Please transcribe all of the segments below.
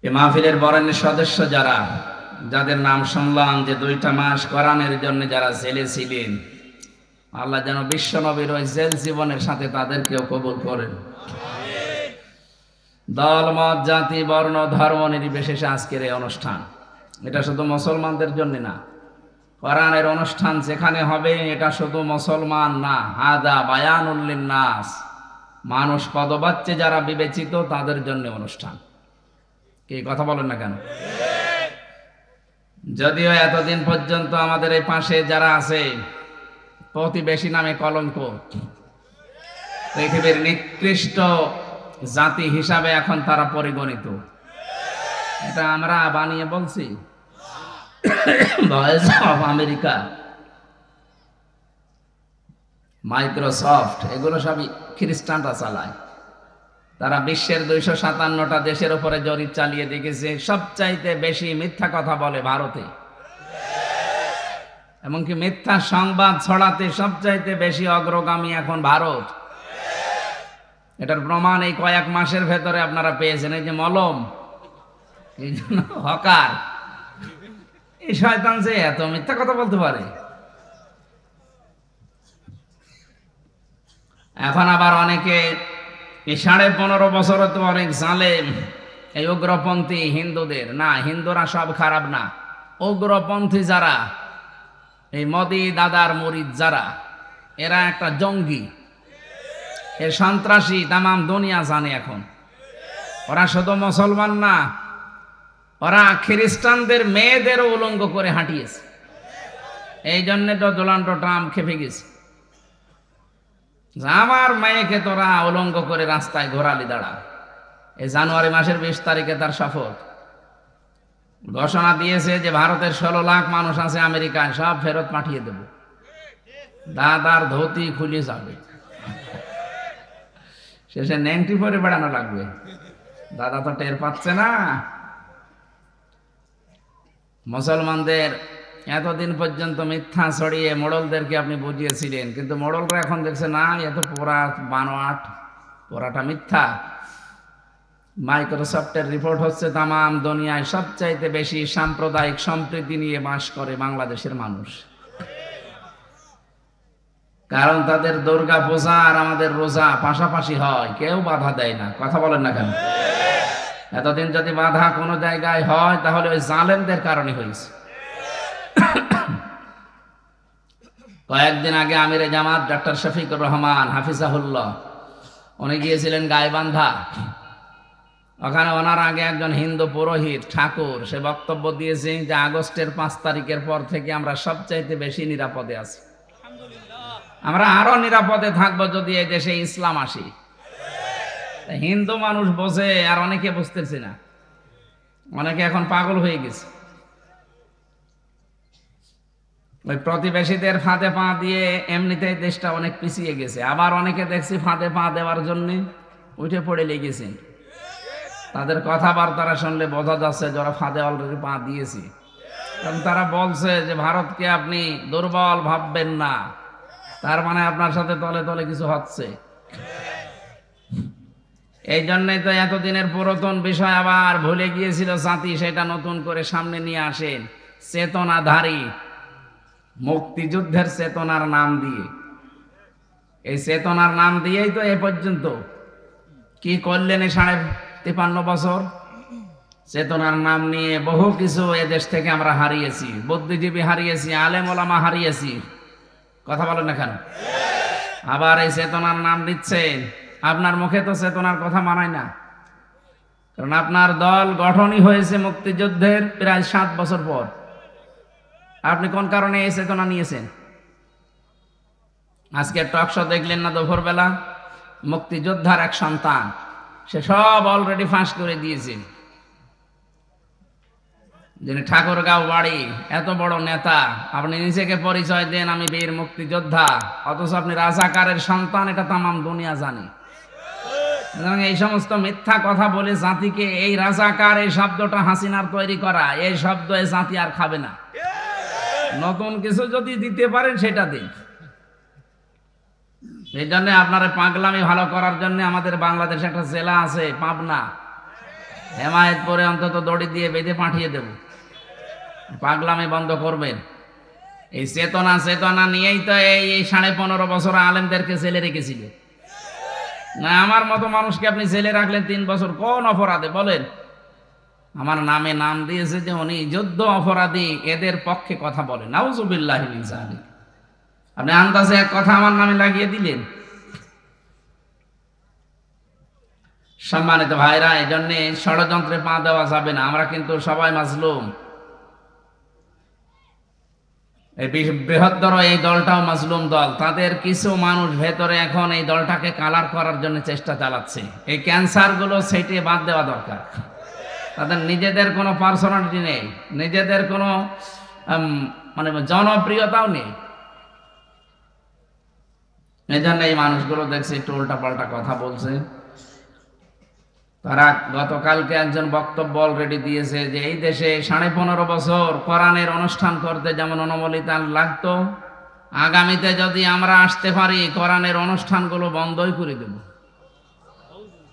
এই মাহফিলের বরেণ্য সদস্য যারা, যাদের নাম শুনলাম যে 2টা মাস কোরআনের জন্য যারা জেলে ছিলেন, আল্লাহ যেন বিশ্ব নবীর ওই জেল জীবনের সাথে তাদেরকেও কবুল করেন। দল মত জাতি বর্ণ ধর্ম নির্বিশেষে আজকের এই অনুষ্ঠান, এটা শুধু মুসলমানদের জন্য না। কোরআনের অনুষ্ঠান যেখানে হবে এটা শুধু মুসলমান না, হাদা বায়ানুল লিন্নাস, মানুষ পদবাচ্যে যারা বিবেচিত তাদের জন্য অনুষ্ঠান। কি কথা বলেন না কেন? যদিও এতদিন পর্যন্ত আমাদের এই পাশে যারা আছে প্রতিবেশী নামে কলঙ্ক, পৃথিবীর নিকৃষ্ট জাতি হিসাবে এখন তারা পরিগণিত। এটা আমরা বানিয়ে বলছি? ভয়েস অফ আমেরিকা, মাইক্রোসফট, এগুলো সবই খ্রিস্টানরা চালায়। তারা বিশ্বের 257টা দেশের উপরে জরিপ চালিয়ে দেখেছে সবচাইতে বেশি মিথ্যা কথা বলে ভারতে, এমনকি মিথ্যা সংবাদ ছড়াতে সবচাইতে বেশি অগ্রগামী এখন ভারত। এটার প্রমাণ এই কয়েক মাসের ভেতরে আপনারা পেয়েছেন। এই যে মলম, এই জন্য হকার, এই শয়তান যে এত মিথ্যা কথা বলতে পারে। এখন আবার অনেকে এই 15.5 বছর তো অনেক জালেম, এই উগ্রপন্থী হিন্দুদের, না হিন্দুরা সব খারাপ না, উগ্রপন্থী যারা, এই মোদি দাদার মুরিদ যারা, এরা একটা জঙ্গি, এ সন্ত্রাসী তামাম দুনিয়া জানে এখন। ওরা শুধু মুসলমান না, ওরা খ্রিস্টানদের মেয়েদেরও উলঙ্গ করে হাঁটিয়েছে। এই জন্য তো ডোনাল্ড ট্রাম্প খেপে গেছে, আমার মেয়েকে তোরা উলঙ্গ করে রাস্তায় ঘোরালি দাঁড়া। এই জানুয়ারি মাসের 20 তারিখে তার শপথ ঘোষণা দিয়েছে যে ভারতের 16 লাখ মানুষ আছে আমেরিকায়, সব ফেরত পাঠিয়ে দেব, দাদার ধুতি খুলে যাবে, শেষে 94 বেড়ানো লাগবে। দাদা তো টের পাচ্ছে না। মুসলমানদের এতদিন পর্যন্ত মিথ্যা ছড়িয়ে মোড়লদেরকে আপনি বুঝিয়েছিলেন, কিন্তু মোড়লরা এখন দেখছে না, এত পোড়া বানোয়াট, পোড়াটা মিথ্যা। মাইক্রোসফটের রিপোর্ট হচ্ছে তামাম দুনিয়ায় সবচাইতে বেশি সাম্প্রদায়িক সম্প্রীতি নিয়ে বাস করে বাংলাদেশের মানুষ। কারণ তাদের দুর্গা পূজা আর আমাদের রোজা পাশাপাশি হয়, কেউ বাধা দেয় না। কথা বলেন না কেন? এতদিন যদি বাধা কোনো জায়গায় হয় তাহলে ওই জালেমদের কারণে হয়েছে। কয়েকদিন আগে আমিরে জামাত ডক্টর শফিকুর রহমান হাফিজাহুল্লাহ, উনি গিয়েছিলেন গাইবান্ধা। ওখানে ওনার আগে একজন হিন্দু পুরোহিত ঠাকুর, সে বক্তব্য দিয়েছে যে আগস্টের 5 তারিখের পর থেকে আমরা সবচাইতে বেশি নিরাপদে আছি, আমরা আরো নিরাপদে থাকবো যদি এই দেশে ইসলাম আসি। হিন্দু মানুষ বোঝে, আর অনেকে বুঝতেছে না, অনেকে এখন পাগল হয়ে গেছে। ওই প্রতিবেশীদের ফাঁদে পা দিয়ে এমনিতেই দেশটা অনেক পিছিয়ে গেছে, আবার অনেকে দেখছি ফাঁদে পা দেওয়ার জন্য উঠে পড়ে লেগেছেন। তাদের কথাবার্তা শুনলে বোঝা যাচ্ছে যারা ফাঁদে অলরেডি পা দিয়েছে। কারণ তারা বলছে যে ভারতকে আপনি দুর্বল ভাববেন না, তার মানে আপনার সাথে তলে তলে কিছু হচ্ছে। এই জন্যই তো এতদিনের পুরাতন বিষয় আবার ভুলে গিয়েছিল জাতি, সেটা নতুন করে সামনে নিয়ে আসেন। চেতনাধারী মুক্তিযুদ্ধের চেতনার নাম দিয়ে, এই চেতনার নাম দিয়েই তো এ পর্যন্ত কি করলেন এই 53 বছর। চেতনার নাম নিয়ে বহু কিছু এদেশ থেকে আমরা হারিয়েছি, বুদ্ধিজীবী হারিয়েছি, আলেম ওলামা হারিয়েছি। কথা বলেন না কেন? আবার এই চেতনার নাম দিচ্ছেন। আপনার মুখে তো চেতনার কথা মানায় না, কারণ আপনার দল গঠনই হয়েছে মুক্তিযুদ্ধের প্রায় 7 বছর পর। আপনি কোন কারণে এই চেতনা নিয়েছেন? আজকে টকশো দেখলেন না দুপুর বেলা? মুক্তিযোদ্ধার এক সন্তান, সে সব অলরেডি ফাঁস করে দিয়েছে। যিনি ঠাকুরগাঁও বাড়ি, এত বড় নেতা, আপনি নিজেকে পরিচয় দেন আমি বীর মুক্তিযোদ্ধা, অথচ আপনি রাজাকারের সন্তান, এটা তামাম দুনিয়া জানে। এই সমস্ত মিথ্যা কথা বলে জাতিকে, এই রাজাকার এই শব্দটা হাসিনার তৈরি করা, এই শব্দ এই জাতি আর খাবে না। নতুন কিছু যদি দিতে পারেন সেটা দিন। এই জন্য আপনারা পাগলামি ভালো করার জন্য আমাদের বাংলাদেশে একটা জেলা আছে পাবনা, হেমায়েত পরে অন্তত দড়ি দিয়ে বেঁধে পাঠিয়ে দেব। পাগলামি বন্ধ করবেন। এই চেতনা চেতনা নিয়েই তো এই 15.5 বছর আলেমদেরকে জেলে রেখেছিল। না আমার মতো মানুষকে আপনি জেলে রাখলেন 3 বছর, কোন অপরাধে বলেন? আমার নামে নাম দিয়েছে যে উনি যুদ্ধ অপরাধী, এদের পক্ষে কথা বলেন। নাউজুবিল্লাহি মিন যালিক। আপনি আন্দাজে এক কথা আমার নামে লাগিয়ে দিলেন। সম্মানিত ভাইরা, এই জন্য ষড়যন্ত্রে পা দেওয়া যাবে না। আমরা কিন্তু সবাই মাজলুম। এই বৃহত্তর এই দলটাও মাজলুম দল। তাদের কিছু মানুষ ভেতরে এখন এই দলটাকে কালার করার জন্য চেষ্টা চালাচ্ছে। এই ক্যান্সার গুলো সেটে বাদ দেওয়া দরকার। তাদের নিজেদের কোনো পার্সোনালিটি নেই, নিজেদের কোনো মানে জনপ্রিয়তাও নেই। এই জন্য এই মানুষগুলো দেখছি একটু উল্টা পাল্টা কথা বলছে। তারা গতকালকে একজন বক্তব্য অলরেডি দিয়েছে যে এই দেশে 15.5 বছর কোরআনের অনুষ্ঠান করতে যেমন অনুমোদিত লাগতো, আগামীতে যদি আমরা আসতে পারি কোরআনের অনুষ্ঠানগুলো বন্ধই করে দেব।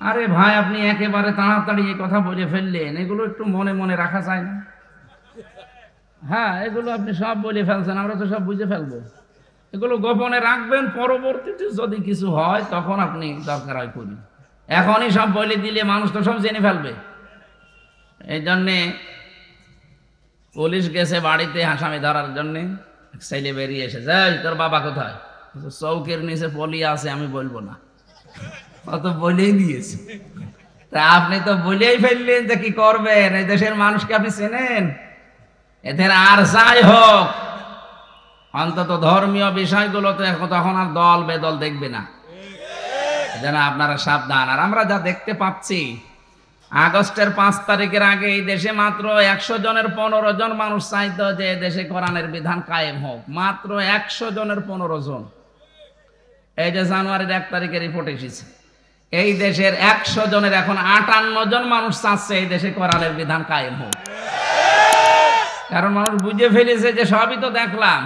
আরে ভাই, আপনি একেবারে তাড়াতাড়ি এই কথা বলে ফেললেন। এগুলো একটু মনে মনে রাখা যায় না? হ্যাঁ, এগুলো আপনি সব বলে ফেলছেন, আমরা তো সব বুঝে ফেলবো। এগুলো গোপনে রাখবেন, পরবর্তীতে যদি কিছু হয় তখন আপনি দরকার হয় করি। এখনই সব বলে দিলে মানুষ তো সব জেনে ফেলবে। এই জন্যে পুলিশ গেছে বাড়িতে আসামি ধরার জন্যে। ছেলে বেরিয়ে এসেছে, তোর বাবা কোথায়? চৌকের নিচে পলিয়া আছে, আমি বলবো না। অত বলেই দিয়েছে। তা আপনি তো বলেই ফেললেন যে কি করবেন। এই দেশের মানুষকে আপনি চেনেন? এদের আর যাই হোক, অন্তত ধর্মীয় বিষয়গুলোতে তখন আর দল বেদল দেখবে না। যেন আপনারা সাবধান। আর আমরা যা দেখতে পাচ্ছি, আগস্টের 5 তারিখের আগে এই দেশে মাত্র 100 জনের 15 জন মানুষ চাইতো যে দেশে কোরআনের বিধান কায়েম হোক। মাত্র 100 জনের 15 জন। এই যে জানুয়ারির 1 তারিখে রিপোর্ট এসেছে, এই দেশের 100 জনের এখন 58 জন মানুষ চাচ্ছে এই দেশে কোরআনের বিধান কায়েম হোক। কারণ মানুষ বুঝে ফেলেছে যে সবই তো দেখলাম,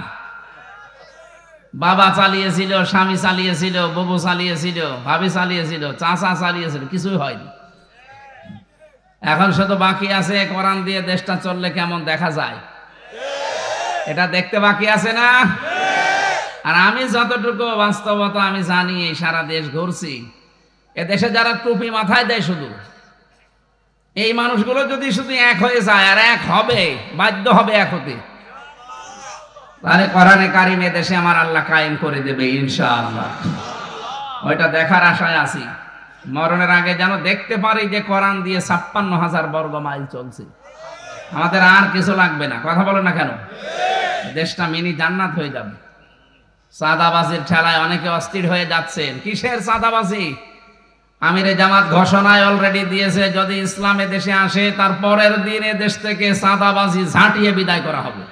বাবা চালিয়েছিল, স্বামী চালিয়েছিল, বউ চালিয়েছিল, ভাবি চালিয়েছিল, চাচা চালিয়েছিল, কিছুই হয়নি। এখন শুধু বাকি আছে কোরআন দিয়ে দেশটা চললে কেমন দেখা যায়, এটা দেখতে বাকি আছে না? আর আমি যতটুকু বাস্তবতা আমি জানি, এই সারা দেশ ঘুরছি, এ দেশে যারা টুপি মাথায় দেয় শুধু, এই মানুষগুলো যদি শুধু এক হয়ে যায়, আর এক হবে, বাধ্য হবে এক হতে, তাহলে কোরআনে কারিমে দেশে আমার আল্লাহ কায়েম করে দেবে ইনশাআল্লাহ। ওইটা দেখার আশায় আছি। মরণের আগে যেন দেখতে পারি যে কোরআন দিয়ে 56,000 বর্গ মাইল চলছে। আমাদের আর কিছু লাগবে না। কথা বলে না কেন? দেশটা মিনি জান্নাত হয়ে যাবে। চাঁদাবাজির ঠেলায় অনেকে অস্থির হয়ে যাচ্ছেন। কিসের চাঁদাবাজি? আমিরে জামাত ঘোষণায় অলরেডি দিয়েছে, যদি ইসলামে দেশে আসে তার পরের দিনে দেশ থেকে চাঁদাবাজি ঝাঁটিয়ে বিদায় করা হবে।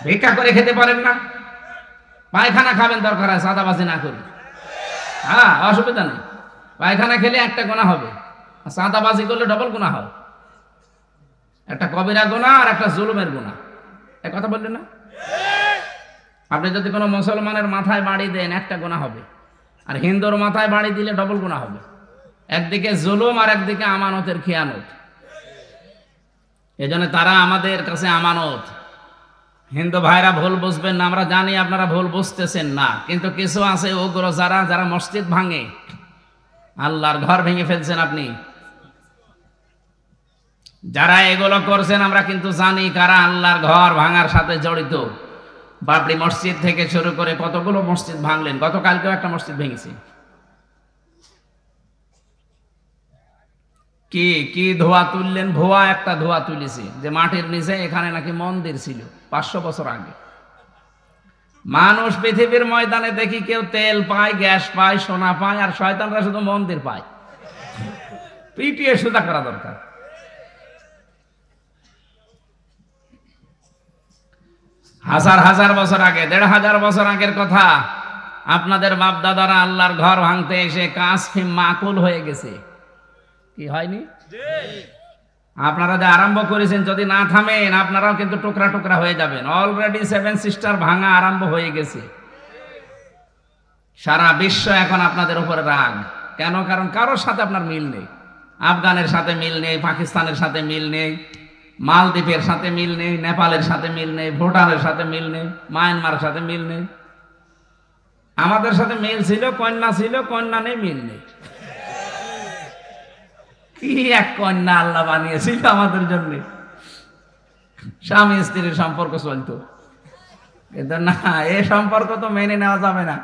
ভিক্ষা করে খেতে পারেন না, পায়খানা খাবেন দরকার হয়, চাঁদাবাজি না করে। হ্যাঁ, অসুবিধা নেই। পায়খানা খেলে একটা গুনাহ হবে, চাঁদাবাজি করলে ডবল গুনাহ হয়। একটা কবিরা গুনাহ আর একটা জুলুমের গুনাহ। এই কথা বললেন না? আপনি যদি কোনো মুসলমানের মাথায় বাড়ি দেন একটা গুনাহ হবে, আর হিন্দুর মাথায় বাড়ি দিলে ডবল গুনাহ হবে। একদিকে জুলুম আর একদিকে আমানতের খেয়ানত। এজন্য তারা আমাদের কাছে আমানত। হিন্দু ভাইরা ভুল বুঝবেন না, আমরা জানি আপনারা ভুল বুঝতেছেন না, কিন্তু কিছু আছে উগ্র যারা যারা মসজিদ ভাঙে, আল্লাহর ঘর ভেঙে ফেলছেন আপনি। যারা এগুলো করছেন আমরা কিন্তু জানি কারা আল্লাহর ঘর ভাঙার সাথে জড়িত। বাবরি মসজিদ থেকে শুরু করে কতগুলো মসজিদ ভাঙলেন। গতকালকেও একটা মসজিদ ভেঙেছে। কি কি ধোয়া তুললেন? ভুয়া একটা ধোয়া তুলেছে যে মাটির নিচে এখানে নাকি মন্দির ছিল 500 বছর আগে। মানুষ পৃথিবীর ময়দানে দেখি কেউ তেল পায়, গ্যাস পায়, সোনা পায়, আর শয়তানরা শুধু মন্দির পায়। পিটিয়ে সুদা করা দরকার। হাজার হাজার বছর আগে, 1500 বছর আগের কথা। আপনাদের বাপ দাদারা আল্লাহর ঘর ভাঙতে এসে কাসফিম মাকুল হয়ে গেছে। কি হয়নি? আপনারা যে আরম্ভ করেছেন, যদি না থামেন আপনারাও কিন্তু টুকরা টুকরা হয়ে যাবেন। অলরেডি 7 সিস্টার ভাঙা আরম্ভ হয়ে গেছে। সারা বিশ্ব এখন আপনাদের উপরে রাগ। কেন? কারণ কারোর সাথে আপনার মিল নেই। আফগানের সাথে মিল নেই, পাকিস্তানের সাথে মিল নেই, মালদ্বীপের সাথে মিল নেই, নেপালের সাথে মিল নেই, ভুটানের সাথে মিল নেই, মায়ানমারের সাথে মিল নেই। আমাদের সাথে মিল ছিল, কন্যা নেই, মিল নেই। কি এক কন্যা আল্লাহ বানিয়েছিল আমাদের জন্য, স্বামী স্ত্রীর সম্পর্ক চলতো। কিন্তু না, এই সম্পর্ক তো মেনে নেওয়া যাবে না,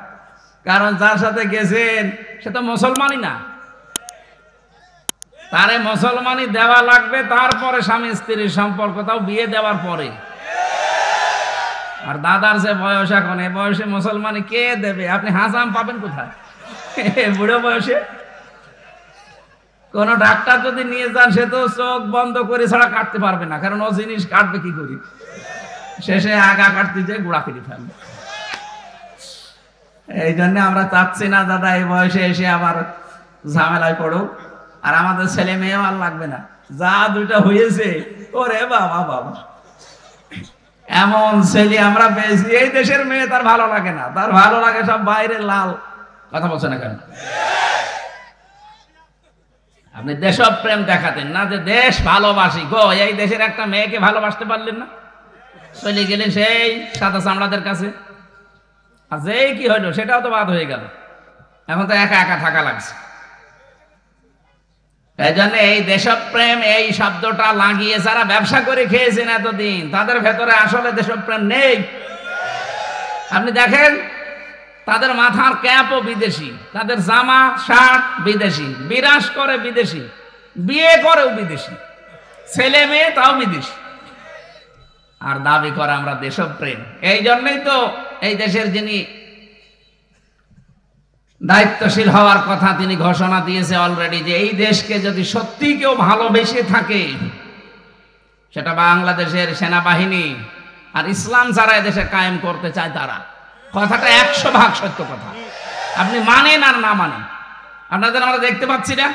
কারণ যার সাথে গেছেন সে তো মুসলমানই না। তারে মুসলমানই দেওয়া লাগবে, তারপরে স্বামী স্ত্রীর সম্পর্ক, তাও বিয়ে দেওয়ার পরে। আর দাদার যে বয়স, এখন এই বয়সে মুসলমানি কে দেবে? আপনি হাসাম পাবেন কোথায় বুড়ো বয়সে? কোন ডাক্তার যদি নিয়ে যান, সে তো চোখ বন্ধ করে ছাড়া কাটতে পারবে না, কারণ ও জিনিস কাটবে কি করি, শেষে আগা কাটতে যে গুড়া কেটে ফেলবে। এই জন্য আমরা চাচ্ছি না দাদা এই বয়সে এসে আবার ঝামেলায় পড়ুক। আর আমাদের ছেলে মেয়েও আর লাগবে না, যা দুইটা হয়েছে, ওরে বাবা বাবা, এমন ছেলে আমরা পেয়েছি। এই দেশের মেয়ে তার ভালো লাগে না, তার ভালো লাগে সব বাইরের লাল। কথা বলছে না কেন? আপনি দেশপ্রেম দেখাতেন না, যে দেশ ভালোবাসি গো, এই দেশের একটা মেয়েকে ভালোবাসতে পারলেন না, চলে গেলেন সেই সাদা চামড়াদের কাছে। আর যেই কি হইলো সেটাও তো বাদ হয়ে গেল, এখন তো একা একা থাকা লাগছে। এই জন্য এই দেশপ্রেম এই শব্দটা লাগিয়ে যারা ব্যবসা করে খেয়েছেন এতদিন, তাদের ভেতরে আসলে দেশপ্রেম নেই। আপনি দেখেন, তাদের মাথার ক্যাপও বিদেশি, তাদের জামা শার্ট বিদেশি, বিরাস করে বিদেশি, বিয়ে করেও বিদেশি, ছেলে মেয়ে তাও বিদেশি, আর দাবি করে আমরা দেশপ্রেম। এই জন্যই তো এই দেশের যিনি দায়িত্বশীল হওয়ার কথা, তিনি ঘোষণা দিয়েছে অলরেডি, যে এই দেশকে যদি সত্যি কেউ ভালোবেসে থাকে, সেটা বাংলাদেশের সেনাবাহিনী আর ইসলাম যারা এদেশে কায়েম করতে চায় তারা। কথাটা 100% সত্য কথা, আপনি মানেন আর না মানেন। আপনাদের আমরা দেখতে পাচ্ছি না,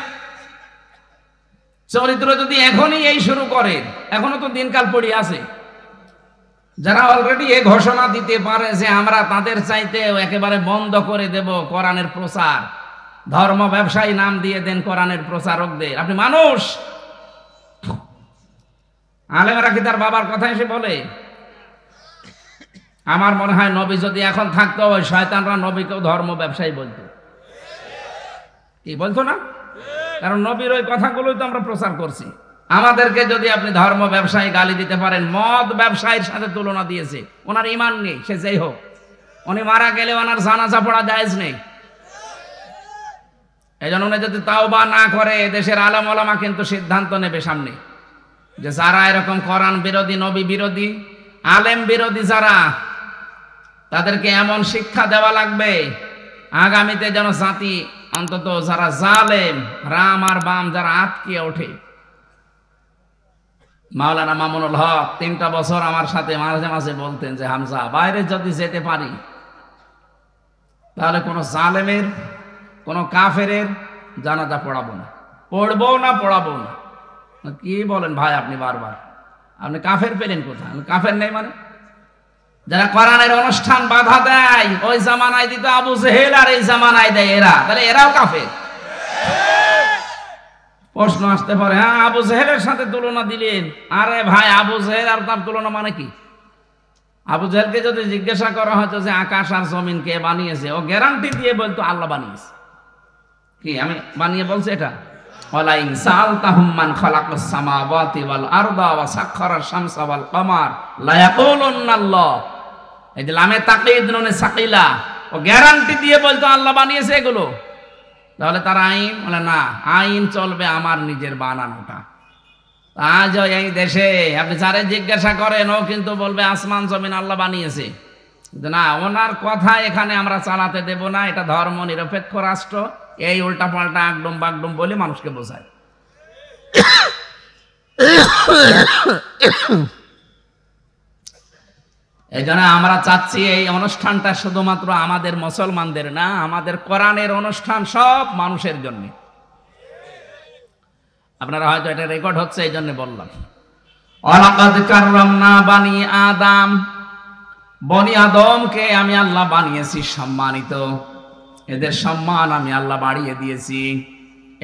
চরিত্র যদি এখনই এই শুরু করেন, এখনো তো দিনকাল পড়ে আছে, যারা অলরেডি এই ঘোষণা দিতে পারে যে আমরা তাদের চাইতেও একেবারে বন্ধ করে দেব কোরআনের প্রচার, ধর্ম ব্যবসায়ী নাম দিয়ে দেন কোরআনের প্রচারকদের। আপনি মানুষ, আলেমরা কি তার বাবার কথা এসে বলে? আমার মনে হয় নবী যদি এখন থাকতো, ওই শয়তানরা নবীকেও ধর্ম ব্যবসায়ী বলতো। কি বলতো না? কারণ নবীর ওই কথাগুলোই তো আমরা প্রচার করছি। আমাদেরকে যদি আপনি ধর্ম ব্যবসায়ী গালি দিতে পারেন, মদ ব্যবসায়ীর সাথে তুলনা দিয়েছে, ওনার ঈমান নেই, সে যেই হোক, উনি মারা গেলে ওনার জানাজা পড়া জায়েজ নেই। এই জন্য উনি যদি তাওবা না করে, দেশের আলেম ওলামা কিন্তু সিদ্ধান্ত নেবে সামনে, যে যারা এরকম কোরআন বিরোধী, নবী বিরোধী, আলেম বিরোধী যারা, তাদেরকে এমন শিক্ষা দেওয়া লাগবে আগামীতে যেন জাতি, অন্তত যারা জালেম, রাম আর বাম যারা আটকে ওঠে। মাওলানা মামুনুল হক 3টা বছর আমার সাথে মাঝে মাঝে বলতেন যে হামজা, বাইরে যদি যেতে পারি তাহলে কোনো জালেমের, কোনো কাফেরের জানাজা পড়াবো না, পড়বো না, পড়াবো না। কি বলেন ভাই আপনি বারবার? আপনি কাফের পেলেন কোথায়? কাফের নেই মানে? যারা কোরআনের অনুষ্ঠান বাধা দেয়, ওই জামানায় দিত আবু জেহেল, আর এই জামানায় দেয় এরা, তাহলে এরাও কাফের। প্রশ্ন আসতে পারে, হ্যাঁ আবু জেহেলের সাথে তুলনা দিলেন, আরে ভাই আবু জেহেল আর তার তুলনা মানে কি? আবু জেহেলকে যদি জিজ্ঞাসা করা হতো যে আকাশ আর জমিন কে বানিয়েছে, ও গ্যারান্টি দিয়ে বলতো আল্লাহ বানিয়েছে। কি আমি বানিয়ে বলছি এটা? ওয়ালা ইন সাআলতাহুম মান খালাকাস সামাওয়াতি ওয়াল আরদা ওয়া সাখখারাশ শামসা ওয়াল কমার লা ইয়াকুলুন্না আল্লাহ। এই যে লামে তাকঈদ নুনে সাকিলা, ও গ্যারান্টি দিয়ে বলতো আল্লাহ বানিয়েছে এগুলো। তাহলে তার আইন বলে না, আইন চলবে আমার নিজের বানানোটা। আজ এই দেশে আপনি যারে জিজ্ঞাসা করেন, ও কিন্তু বলবে আসমান জমিন আল্লাহ বানিয়েছে। না, ওনার কথা এখানে আমরা চালাতে দেব না, এটা ধর্ম নিরপেক্ষ রাষ্ট্র, এই উল্টা পাল্টা একদম বাগডুম বলে মানুষকে বোঝায়। এই জন্য আমরা চাচ্ছি এই অনুষ্ঠানটা শুধুমাত্র আমাদের মুসলমানদের না, আমাদের কোরআনের অনুষ্ঠান সব মানুষের জন্য। আপনারা হয়তো এটা রেকর্ড হচ্ছে, এই জন্য বললাম। ওয়ালাকাদ কাররামনা বানি আদম, বনি আদমকে আমি আল্লাহ বানিয়েছি সম্মানিত, এদের সম্মান আমি আল্লাহ বাড়িয়ে দিয়েছি।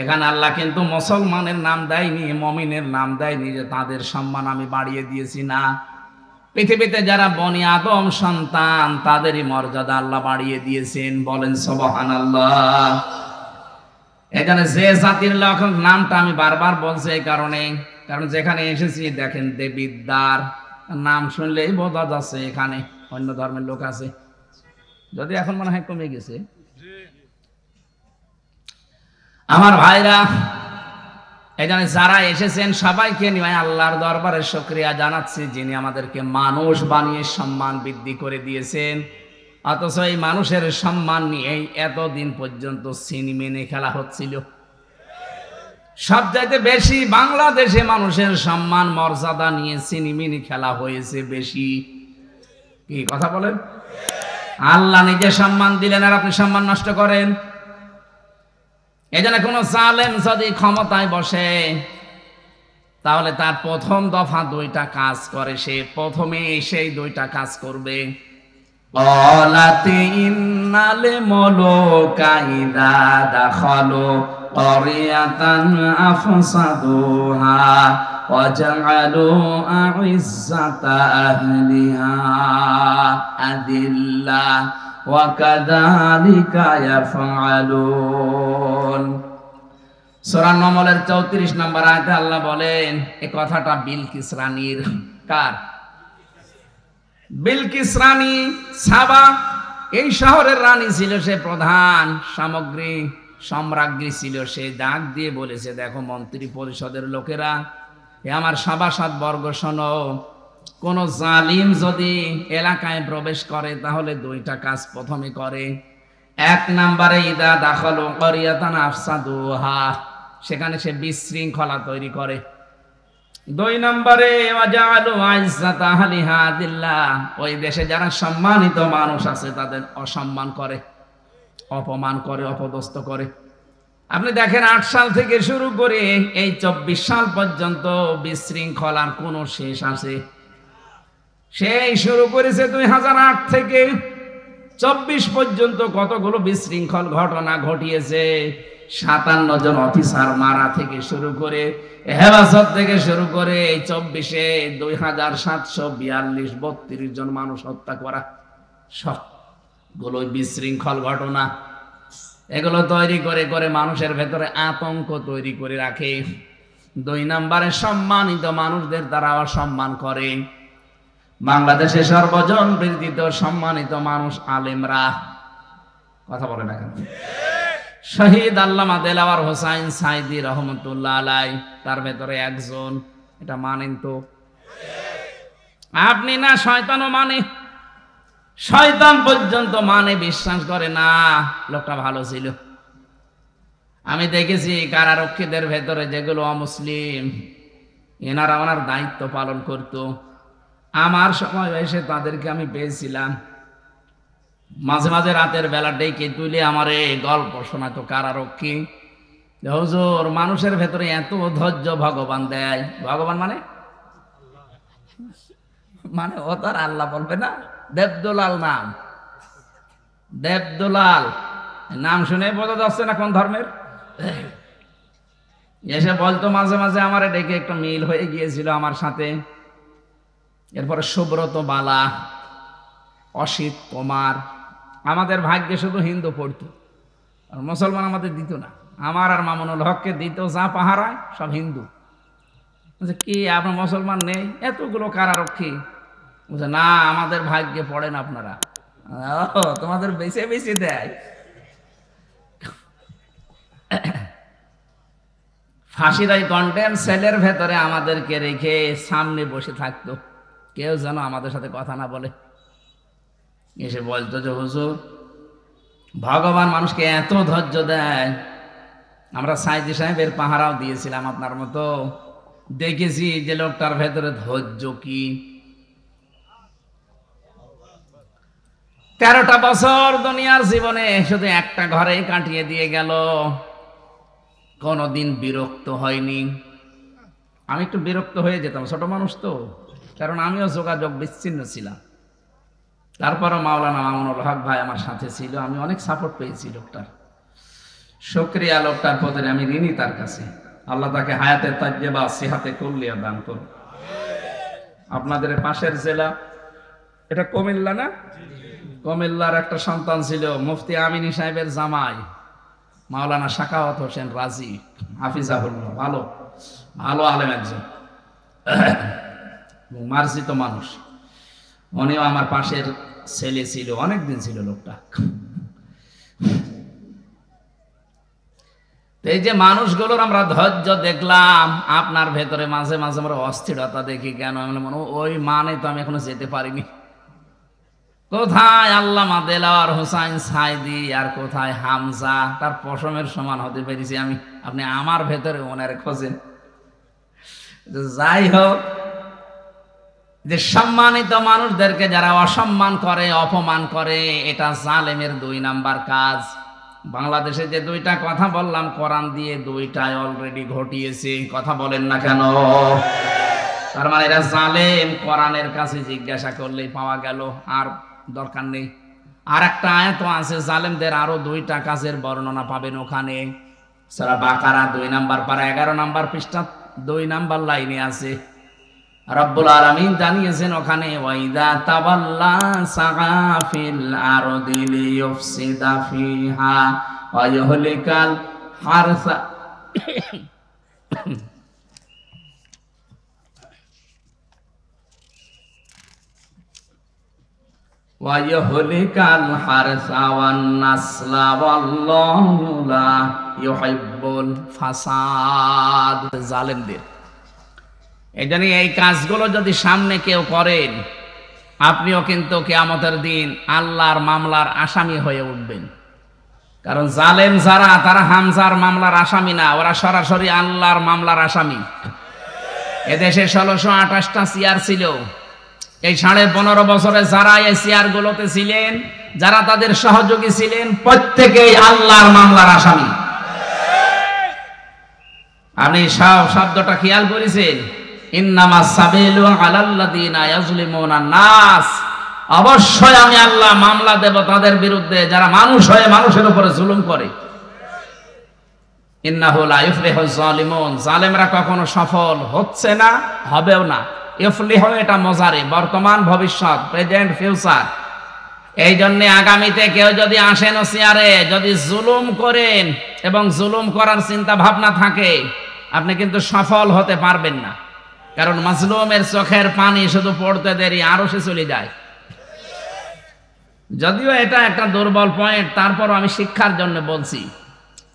এখানে আল্লাহ কিন্তু মুসলমানের নাম দেয়নি, মুমিনের নাম দেয়নি যে তাদের সম্মান আমি বাড়িয়ে দিয়েছি, না। পৃথিবীতে যারা বনি আদম সন্তান তাদেরই মর্যাদা আল্লাহ বাড়িয়ে দিয়েছেন, বলেন সুবহানাল্লাহ। এখানে যে জাতির লোক নামটা আমি বারবার বলছি এই কারণে, কারণ যেখানে এসেছি দেখেন দেবিদ্বার নাম শুনলেই বোঝা যাচ্ছে এখানে অন্য ধর্মের লোক আছে, যদি এখন মনে হয় কমে গেছে। আমার ভাইরা, এখানে যারা এসেছেন সবাইকে নিয়ে আল্লাহর দরবারে শুকরিয়া জানাচ্ছি, যিনি আমাদেরকে মানুষ বানিয়ে সম্মান বৃদ্ধি করে দিয়েছেন। অথচ এই মানুষের সম্মান নিয়ে এতদিন পর্যন্ত সিনেমেনে খেলা হচ্ছিল। সবচাইতে বেশি বাংলাদেশে মানুষের সম্মান মর্যাদা নিয়ে সিনেমেনে খেলা হয়েছে বেশি। কি কথা বলেন? আল্লাহ নিজে সম্মান দিলেন আর আপনি সম্মান নষ্ট করেন। এজন্য কোন জালেম যদি ক্ষমতায় বসে তাহলে তার প্রথম দফা দুইটা কাজ করে, সে প্রথমে সেই দুইটা কাজ করবে। অলাতি ইন্নালে মুলুকা ইযা দাখালু ক্বরিয়াতান আফসাদুহা ওয়া জাআলু আ'ইজ্জাতা আহলিহা আযিল্লা ওয়া কাযালিকা ইয়াফআলুন। সূরা নমলের 34 নম্বর আয়াতে আল্লাহ বলেন, এই কথাটা বিলকিস রানীর। কার? বিলকিস রানী সাবা, এই শহরের রানী ছিল, সে প্রধান সামগ্রী সম্রাজ্ঞী ছিল। সে ডাক দিয়ে বলেছে, দেখো মন্ত্রী পরিষদের লোকেরা, এ আমার সভাসদ বর্গ শোনো, কোন জালিম যদি এলাকায় প্রবেশ করে তাহলে দুইটা কাজ প্রথমে করে। এক নম্বরে ইদা দাখালু ক্বরিয়াতান আফসাদুহা, সেখানে সে বিশৃঙ্খলা তৈরি করে। দুই নম্বরে ওয়াজালু আইজ্জাতা আহলিহা আযিল্লা, ওই দেশে যারা সম্মানিত মানুষ আছে তাদের অসম্মান করে, অপমান করে, অপদস্থ করে। আপনি দেখেন 8 সাল থেকে শুরু করে এই 24 সাল পর্যন্ত বিশৃঙ্খলার কোন শেষ আছে? সেই শুরু করেছে 2008 থেকে 24 পর্যন্ত কতগুলো বিশৃঙ্খল ঘটনা ঘটিয়েছে। 57 জন অফিসার মারা থেকে শুরু করে, হেফাজত থেকে শুরু করে, এই 24-এ 2742 32 জন মানুষ হত্যা করা, সবগুলো বিশৃঙ্খল ঘটনা। এগুলো তৈরি করে করে মানুষের ভেতরে আতঙ্ক তৈরি করে রাখে। 2 নম্বরে সম্মানিত মানুষদের দ্বারা অসম্মান করে। বাংলাদেশে সর্বজন বিদিত সম্মানিত মানুষ আলেমরা, কথা বলে না কেন? শহীদ আল্লামা দেলাওয়ার হোসাইন সাইদি রহমতুল্লাহ আলাই তার ভেতরে একজন। এটা মানেন তো? আপনি না, শয়তানও মানে, শয়তান পর্যন্ত মানে, বিশ্বাস করে না। লোকটা ভালো ছিল। আমি দেখেছি কারারক্ষীদের ভেতরে যেগুলো অমুসলিম, এনারা ওনার দায়িত্ব পালন করত। আমার সময় এসে তাদেরকে আমি পেয়েছিলাম, মাঝে মাঝে রাতের বেলা ডেকে তুলে আমারে গল্প শোনাতো কারারক্ষী। হুজুর, মানুষের ভেতরে এত ধৈর্য ভগবান দেয়। ভগবান মানে মানে ও তার আল্লাহ বলবে না। দেবদুলাল নাম, দেবদুলাল নাম শুনে বোঝা যাচ্ছে না কোন ধর্মের। এসে বলতো মাঝে মাঝে আমারে ডেকে, একটু মিল হয়ে গিয়েছিল আমার সাথে। এরপরে সুব্রত বালা, অসিত কুমার। আমাদের ভাগ্যে শুধু হিন্দু পড়তো, আর মুসলমান আমাদের দিত না। আমার আর মামুনুল হককে দিত যা পাহারায় সব হিন্দু। কি আপনার মুসলমান নেই? এতগুলো কারারক্ষী। বলছে না, আমাদের ভাগ্যে পড়েন আপনারা। ও, তোমাদের বেছে বেছে দেয়। ফাঁসিরাই কন্টেম সেলের ভেতরে আমাদেরকে রেখে সামনে বসে থাকতো, কেউ যেন আমাদের সাথে কথা না বলে। এসে বলতো যে হুজুর, ভগবান মানুষকে এত ধৈর্য দেয়। আমরা সাইদি সাহেবের পাহারাও দিয়েছিলাম আপনার মতো, দেখেছি যে লোকটার ভেতরে ধৈর্য কি। 13টা বছর দুনিয়ার জীবনে শুধু একটা ঘরে কাটিয়ে দিয়ে গেল, কোনদিন বিরক্ত হয়নি। আমি একটু বিরক্ত হয়ে যেতাম, ছোট মানুষ তো, কারণ আমিও যোগাযোগ বিচ্ছিন্ন ছিলাম। তারপরও মাওলানা মামুনুল হক ভাই আমার সাথে ছিল, আমি অনেক সাপোর্ট পেয়েছি লোকটার। শুকরিয়া লোকটার প্রতি আমি ঋণী তার কাছে। আল্লাহ তাকে হায়াতে তাজ্জেবা সিহাতে কুল্লিয়া দান করুন। আপনাদের পাশের জেলা এটা কুমিল্লা না? কুমিল্লার একটা সন্তান ছিল মুফতি আমিনী সাহেবের জামাই মাওলানা সাখাওয়াত হোসেন রাজি হাফিজাহুল্লাহ, ভালো ভালো আলেম একজন, মার্জিত মানুষ। উনিও আমার পাশের ছেলে ছিল, অনেকদিন ছিল লোকটা। এই যে মানুষগুলোর আমরা ধৈর্য দেখলাম, আপনার ভেতরে মাঝে মাঝে আমরা অস্থিরতা দেখি কেন? মনে ওই মানে তো আমি এখনো যেতে পারিনি। কোথায় আল্লামা দেলাওয়ার হোসাইন সাইদি আর কোথায় হামজা, তার পশমের সমান হতে পেরেছি আমি। আপনি আমার ভেতরে ওনারে খোঁজেন। যাই হোক, যে সম্মানিত মানুষদেরকে যারা অসম্মান করে, অপমান করে, এটা জালেমের 2 নাম্বার কাজ। বাংলাদেশে যে 2টা কথা বললাম কোরআন দিয়ে, 2টাই অলরেডি ঘটিয়েছে। কথা বলেন না কেন? তার মানে এরা জালেম। কোরআনের কাছে জিজ্ঞাসা করলেই পাওয়া গেল, আর দরকার নেই। আর একটা আয়াত আছে জালেমদের আরো 2টা কাজের বর্ণনা পাবেন ওখানে। সূরা বাকারা 2 নাম্বার পারা 11 নাম্বার পৃষ্ঠা 2 নাম্বার লাইনে আছে। রব্বুল আলামিন জানিয়েছেন ওখানে, ওয়াইদা তাওয়াল্লা সাগা ফিল আরদি লিইফসিদা ফিহা ওয়া ইহলিকাল হারসা ওয়া ইহলিকাল হারসা ওয়ান নাসলা ওয়াল্লাহু লা ইউহিব্বুল ফাসাদ। জালেমদের এজন্য এই কাজগুলো যদি সামনে কেউ করেন, আপনিও কিন্তু কিয়ামতের দিন আল্লাহর মামলার আসামি হয়ে উঠবেন। কারণ জালেম যারা, তারা হামজার মামলার আসামি না, ওরা সরাসরি আল্লাহর মামলার আসামি। এদেশে 1628টা চেয়ার ছিল। এই 15.5 বছরে যারা এই চেয়ারগুলোতে ছিলেন, যারা তাদের সহযোগী ছিলেন, প্রত্যেকেই আল্লাহর মামলার আসামি। আপনি সব শব্দটা খেয়াল করেছেন? ইন্নামা সাবিলু আলাল্লাযিনা ইয়াজলিমুনা নাস। অবশ্যই আমি আল্লাহ মামলা দেব তাদের বিরুদ্ধে যারা মানুষ হয়ে মানুষের উপরে জুলুম করে। ইন্নাহু লা ইফলিহুজ জালিমুন। জালেমরা কখনো সফল হচ্ছে না, হবেও না। ইফলিহু এটা মজারে, বর্তমান ভবিষ্যৎ, প্রেজেন্ট ফিউচার। এই জন্য আগামীতে কেউ যদি আসেন চেয়ারে, যদি জুলুম করেন এবং জুলুম করার চিন্তা ভাবনা থাকে, আপনি কিন্তু সফল হতে পারবেন না। কারণ মাজলুমের চোখের পানি শুধু পড়তে দেরি, আরো সে চলে যায়। যদিও এটা একটা দুর্বল পয়েন্ট, তারপরও আমি শিক্ষার জন্য বলছি।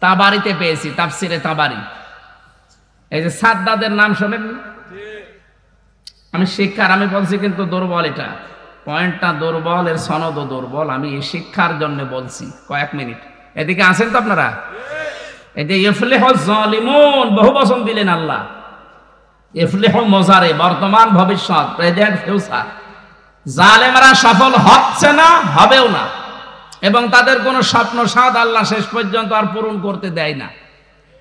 তাবারিতে পেয়েছি, তাফসিরে তাবারি। এই যে সাদ্দাদের নাম শোনেন? আমি শিক্ষার, আমি বলছি কিন্তু দুর্বল, এটা পয়েন্টটা দুর্বল, এর সনদও দুর্বল। আমি শিক্ষার জন্য বলছি। কয়েক মিনিট এদিকে আছেন তো আপনারা? এই যে ইফলিহুজ জালিমুন, বহু বচন দিলেন আল্লাহ। ইফলিহু মজারে, বর্তমান ভবিষ্যৎ, প্রেজেন্ট ফিউচার। জালেমরা সফল হচ্ছে না, হবেও না, এবং তাদের কোনো স্বপ্ন সাদ আল্লাহ শেষ পর্যন্ত আর পূরণ করতে দেয় না।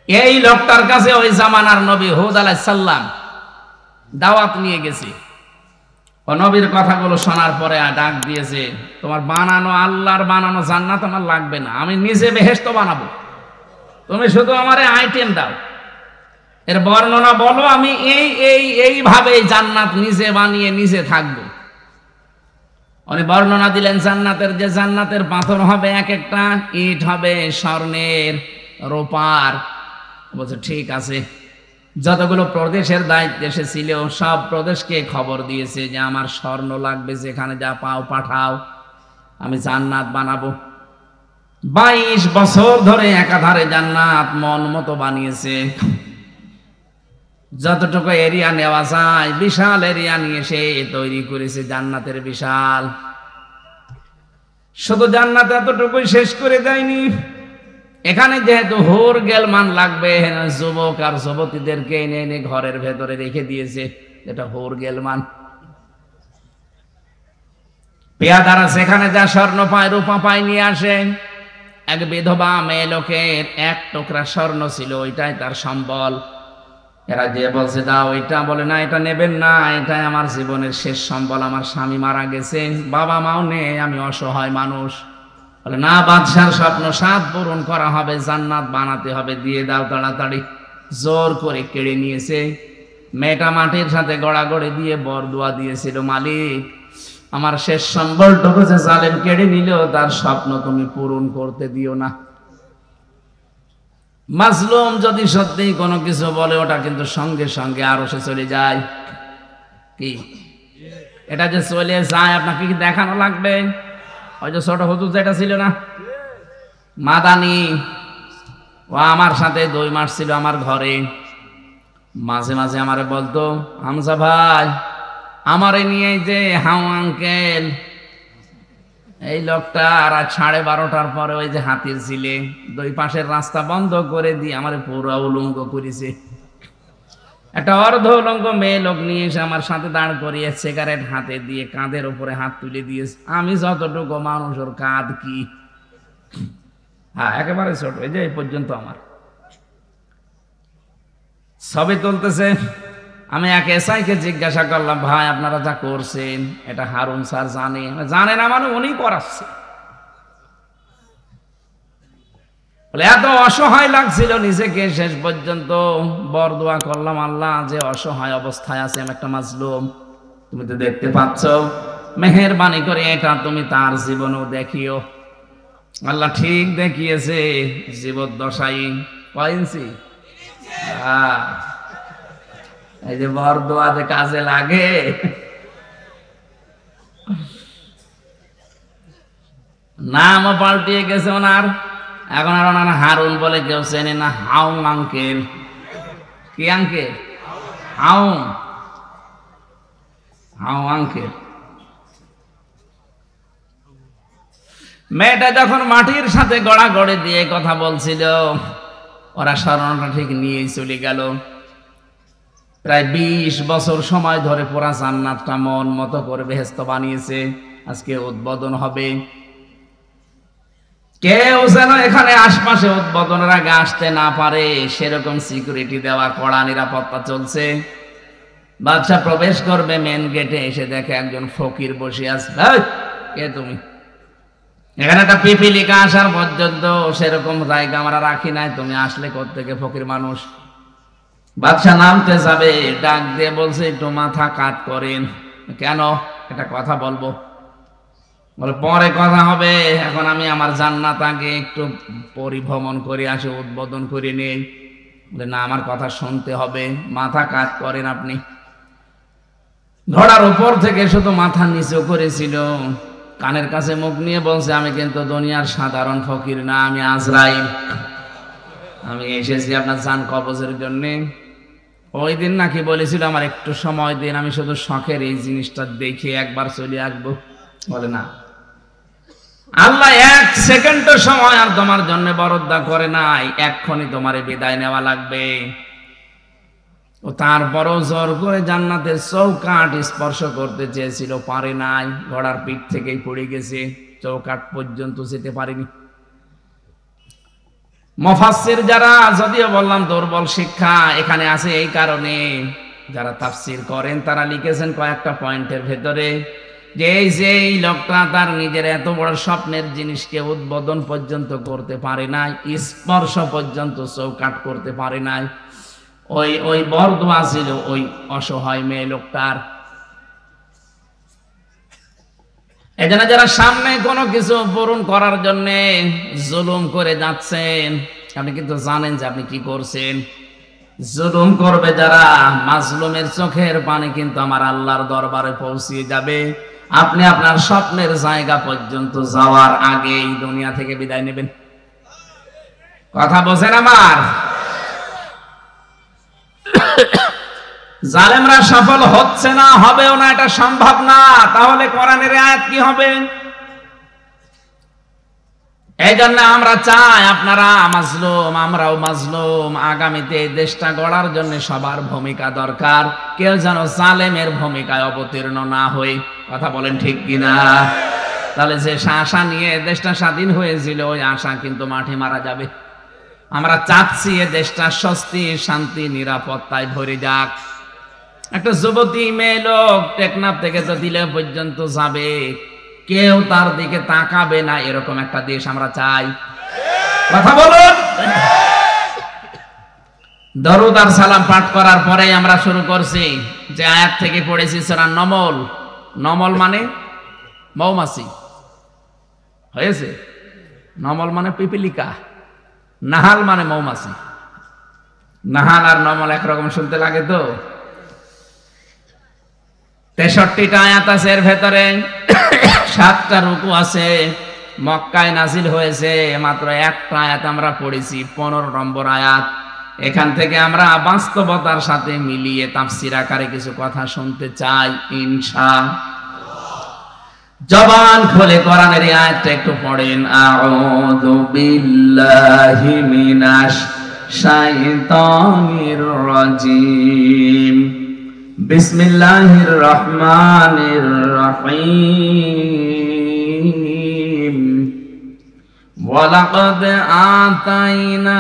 এই লোকটার কাছে ওই জামানার নবী হুদ আলাইহিস সালাম দাওয়াত নিয়ে গেছে। ও নবীর কথাগুলো শোনার পরে ডাক দিয়েছে, তোমার বানানো, আল্লাহর বানানো জান্নাত আমার লাগবে না, আমি নিজে বেহেশত বানাবো। তুমি শুধু আমারে আইটেম দাও, এর বর্ণনা বলো, আমি এইভাবে জান্নাত নিজে বানিয়ে নিজে থাকবো। উনি বর্ণনা দিলেন জান্নাতের, যে জান্নাতের পাথর হবে এক একটা, ইট হবে স্বর্ণের, রূপার। বলছে ঠিক আছে। যতগুলো প্রদেশের দায়িত্বে সে ছিল, সব প্রদেশকে খবর দিয়েছে যে আমার স্বর্ণ লাগবে, যেখানে যা পাও পাঠাও, আমি জান্নাত বানাবো। 22 বছর ধরে একাধারে জান্নাত মন মতো বানিয়েছে। যতটুকু এরিয়া নেওয়া যায়, বিশাল এরিয়া নিয়ে সে তৈরি করেছে জান্নাতের বিশাল। শুধু জান্নাত এতটুকুই শেষ করে দেয়নি, এখানে যেহেতু হুর গেলমান লাগবে, যুবক আর যুবতীদেরকে এনে এনে ঘরের ভেতরে রেখে দিয়েছে, এটা হুর গেলমান। পেয়াদারা সেখানে যা স্বর্ণ পায়, রূপা পায়, নিয়ে আসে। এক বিধবা মেয়ে লোকের 1 টুকরা স্বর্ণ ছিল, ওইটাই তার সম্বল। এরা যে বলছে দাও, এটা বলে না, এটা নেবেন না, এটাই আমার জীবনের শেষ সম্বল। আমার স্বামী মারা গেছে, বাবা মাও নেই, আমি অসহায় মানুষ। বলে না, বাদশার স্বপ্ন 7 পূরণ করা হবে, জান্নাত বানাতে হবে, দিয়ে দাও তাড়াতাড়ি। জোর করে কেড়ে নিয়েছে। মেয়েটা মাটির সাথে গড়াগড়ি দিয়ে বরদোয়া দিয়েছিল, মালিক আমার শেষ সম্বলটুকু যে জালেম কেড়ে নিল, তার স্বপ্ন তুমি পূরণ করতে দিও না। মাজলুম যদি সত্যি কোনো কিছু বলে, ওটা কিন্তু সঙ্গে সঙ্গে আরো সে চলে যায়। কি এটা যে চলে যায়, আপনাকে কি দেখানো লাগবে? ওই যে ছোট হুজুর যেটা ছিল না, মাদানি, ও আমার সাথে 2 মাস ছিল আমার ঘরে। মাঝে মাঝে আমারে বলতো, হামজা ভাই আমারে নিয়ে যে হাউ আঙ্কেল, এই লোকটা রাত 12:30টার পরে ওই যে হাতির ছিলে 2 পাশের রাস্তা বন্ধ করে দিয়ে আমারে পুরো উলঙ্গ করেছে। একটা অর্ধ উলঙ্গ মেয়ে লোক নিয়ে এসে আমার সাথে দাঁড় করিয়ে সিগারেট হাতে দিয়ে কাঁধের উপরে হাত তুলে দিয়েছে। আমি যতটুকু মানুষ, ওর কাঁধ কি, হ্যাঁ একেবারে ছোট, এই যে এই পর্যন্ত আমার। ছবি তুলতেছে। আমি এক এসআইকে জিজ্ঞাসা করলাম, ভাই আপনারা যা করছেন এটা হারুন স্যার জানে না? মানে উনি করাচ্ছে। বলে এত অসহায় লাগছিল নিজেকে, শেষ পর্যন্ত বরদোয়া করলাম, আল্লাহ যে অসহায় অবস্থায় আছে, আমি একটা মাজলুম, তুমি তো দেখতে পাচ্ছ, মেহেরবানি করে এটা তুমি তার জীবনেও দেখিও। আল্লাহ ঠিক দেখিয়েছে, জীবদ্দশাই কয়েছি। এই যে বরদোয়া যে কাজে লাগে। নামও পাল্টিয়ে গেছে ওনার, এখন আর ওনার হারুন বলে কেউ চেনে না, হাউ আঙ্কেল। কি আঙ্কেল? How, how uncle. মেয়েটা যখন মাটির সাথে গড়াগড়ি দিয়ে কথা বলছিল, ওরা স্মরণটা ঠিক নিয়েই চলে গেল। প্রায় 20 বছর সময় ধরে পুরা জান্নাতটা মন মতো করে বেহেশত বানিয়েছে। আজকে উদ্বোধন হবে। কেউ যেন এখানে আশপাশে উদ্বোধনের আগে আসতে না পারে, সেরকম সিকিউরিটি দেওয়া, কড়া নিরাপত্তা চলছে। বাদশা প্রবেশ করবে, মেন গেটে এসে দেখে একজন ফকির বসে আছে। কে তুমি? এখানে একটা পিপিলিকা আসার পর্যন্ত সেরকম জায়গা আমরা রাখি নাই, তুমি আসলে কোত্থেকে? ফকির মানুষ। বাদশা নামতে যাবে, ডাক দিয়ে বলছে একটু মাথা কাট করেন। কেন? একটা কথা বলবো। বলে পরে কথা হবে, এখন আমি আমার জান্নাত আগে একটু পরিভ্রমণ করে আসি, উদ্বোধন করে নেই। বলে না, আমার কথা শুনতে হবে, মাথা কাট করেন আপনি। ঘোড়ার উপর থেকে শুধু মাথা নিচু করেছিল, কানের কাছে মুখ নিয়ে বলছে, আমি কিন্তু দুনিয়ার সাধারণ ফকির না, আমি আজরাইল। আমি এসেছি আপনার জান কবজের জন্যে। ওই দিন নাকি বলেছিল আমার একটু সময় দিন, আমি শুধু শখের এই জিনিসটা দেখে একবার চলে আসবো। বলে না, আল্লাহ 1 সেকেন্ডের সময় আর তোমার জন্য বরাদ্দ করে নাই, এক্ষুনি তোমার বিদায় নেওয়া লাগবে। ও তারপরও জোর করে জান্নাতের চৌকাঠ স্পর্শ করতে চেয়েছিল, পারে নাই। ঘোড়ার পিঠ থেকেই পড়ে গেছে, চৌকাঠ পর্যন্ত যেতে পারেনি। মুফাসসির যারা, যদিও বললাম দুর্বল শিক্ষা এখানে আছে এই কারণে, যারা তাফসীর করেন তারা লিখেছেন কয়েকটা পয়েন্টের ভেতরে যে এই লোকটা তার নিজের এত বড় স্বপ্নের জিনিসকে উদ্বোধন পর্যন্ত করতে পারে নাই, স্পর্শ পর্যন্ত চৌকাঠ করতে পারে নাই। ওই বরদোয়া ছিল ওই অসহায় মেয়ে লোকটার। এজন্য যারা সামনে কোনো কিছু পূরণ করার জন্য জুলুম করে যাচ্ছেন, আপনি কিন্তু জানেন যে আপনি কি করছেন। জুলুম করবে যারা, মাজলুমের চোখের পানি কিন্তু আমার আল্লাহর দরবারে পৌঁছিয়ে যাবে। আপনি আপনার স্বপ্নের জায়গা পর্যন্ত যাওয়ার আগেই দুনিয়া থেকে বিদায় নেবেন। কথা বোঝেন আমার? জালেমরা সফল হচ্ছে না, হবেও না, এটা সম্ভব না। তাহলে কোরআনের আয়াত কি হবে? এই জন্য আমরা চাই আপনারা মাজলুম, আমরাও মাজলুম। আগামীতে এই দেশটা গড়ার জন্য সবার ভূমিকা দরকার। কেউ যেন জালেমের ভূমিকায় অবতীর্ণ না হয়। কথা বলেন ঠিক কিনা? তাহলে যে আশা নিয়ে দেশটা স্বাধীন হয়েছিল, ওই আশা কিন্তু মাঠে মারা যাবে। আমরা চাচ্ছি এ দেশটা স্বস্তি, শান্তি, নিরাপত্তায় ভরে যাক। একটা যুবতী মেয়ে লোক টেকনাফ থেকে তো দিলে পর্যন্ত যাবে, কেউ তার দিকে তাকাবে না, এরকম একটা দেশ আমরা চাই। কথা বলুন। দরুদ আর সালাম পাঠ করার পরে আমরা শুরু করছি যে আয়াত থেকে পড়েছি সূরা নমল। নমল মানে মৌমাছি, হয়েছে? নমল মানে পিপিলিকা, নাহাল মানে মৌমাছি। নাহাল আর নমল একরকম শুনতে লাগে তো। 63টা আয়াত আছে, এর ভেতরে 7টা রুকু আছে। মক্কায় নাজিল হয়েছে, মাত্র একটা আয়াত আমরা পড়েছি, 15 নম্বর আয়াত। এখান থেকে আমরা বাস্তবতার সাথে মিলিয়ে তাফসীর আকারে কিছু কথা শুনতে চাই ইনশাআল্লাহ। জবান খুলে কোরআনের এই আয়াতটা একটু পড়েন। আউযু বিল্লাহি মিনাশ শাইতানির রাজিম। বিসমিল্লাহির রহমানির রহিম। ওয়ালাকাদ আতাইনা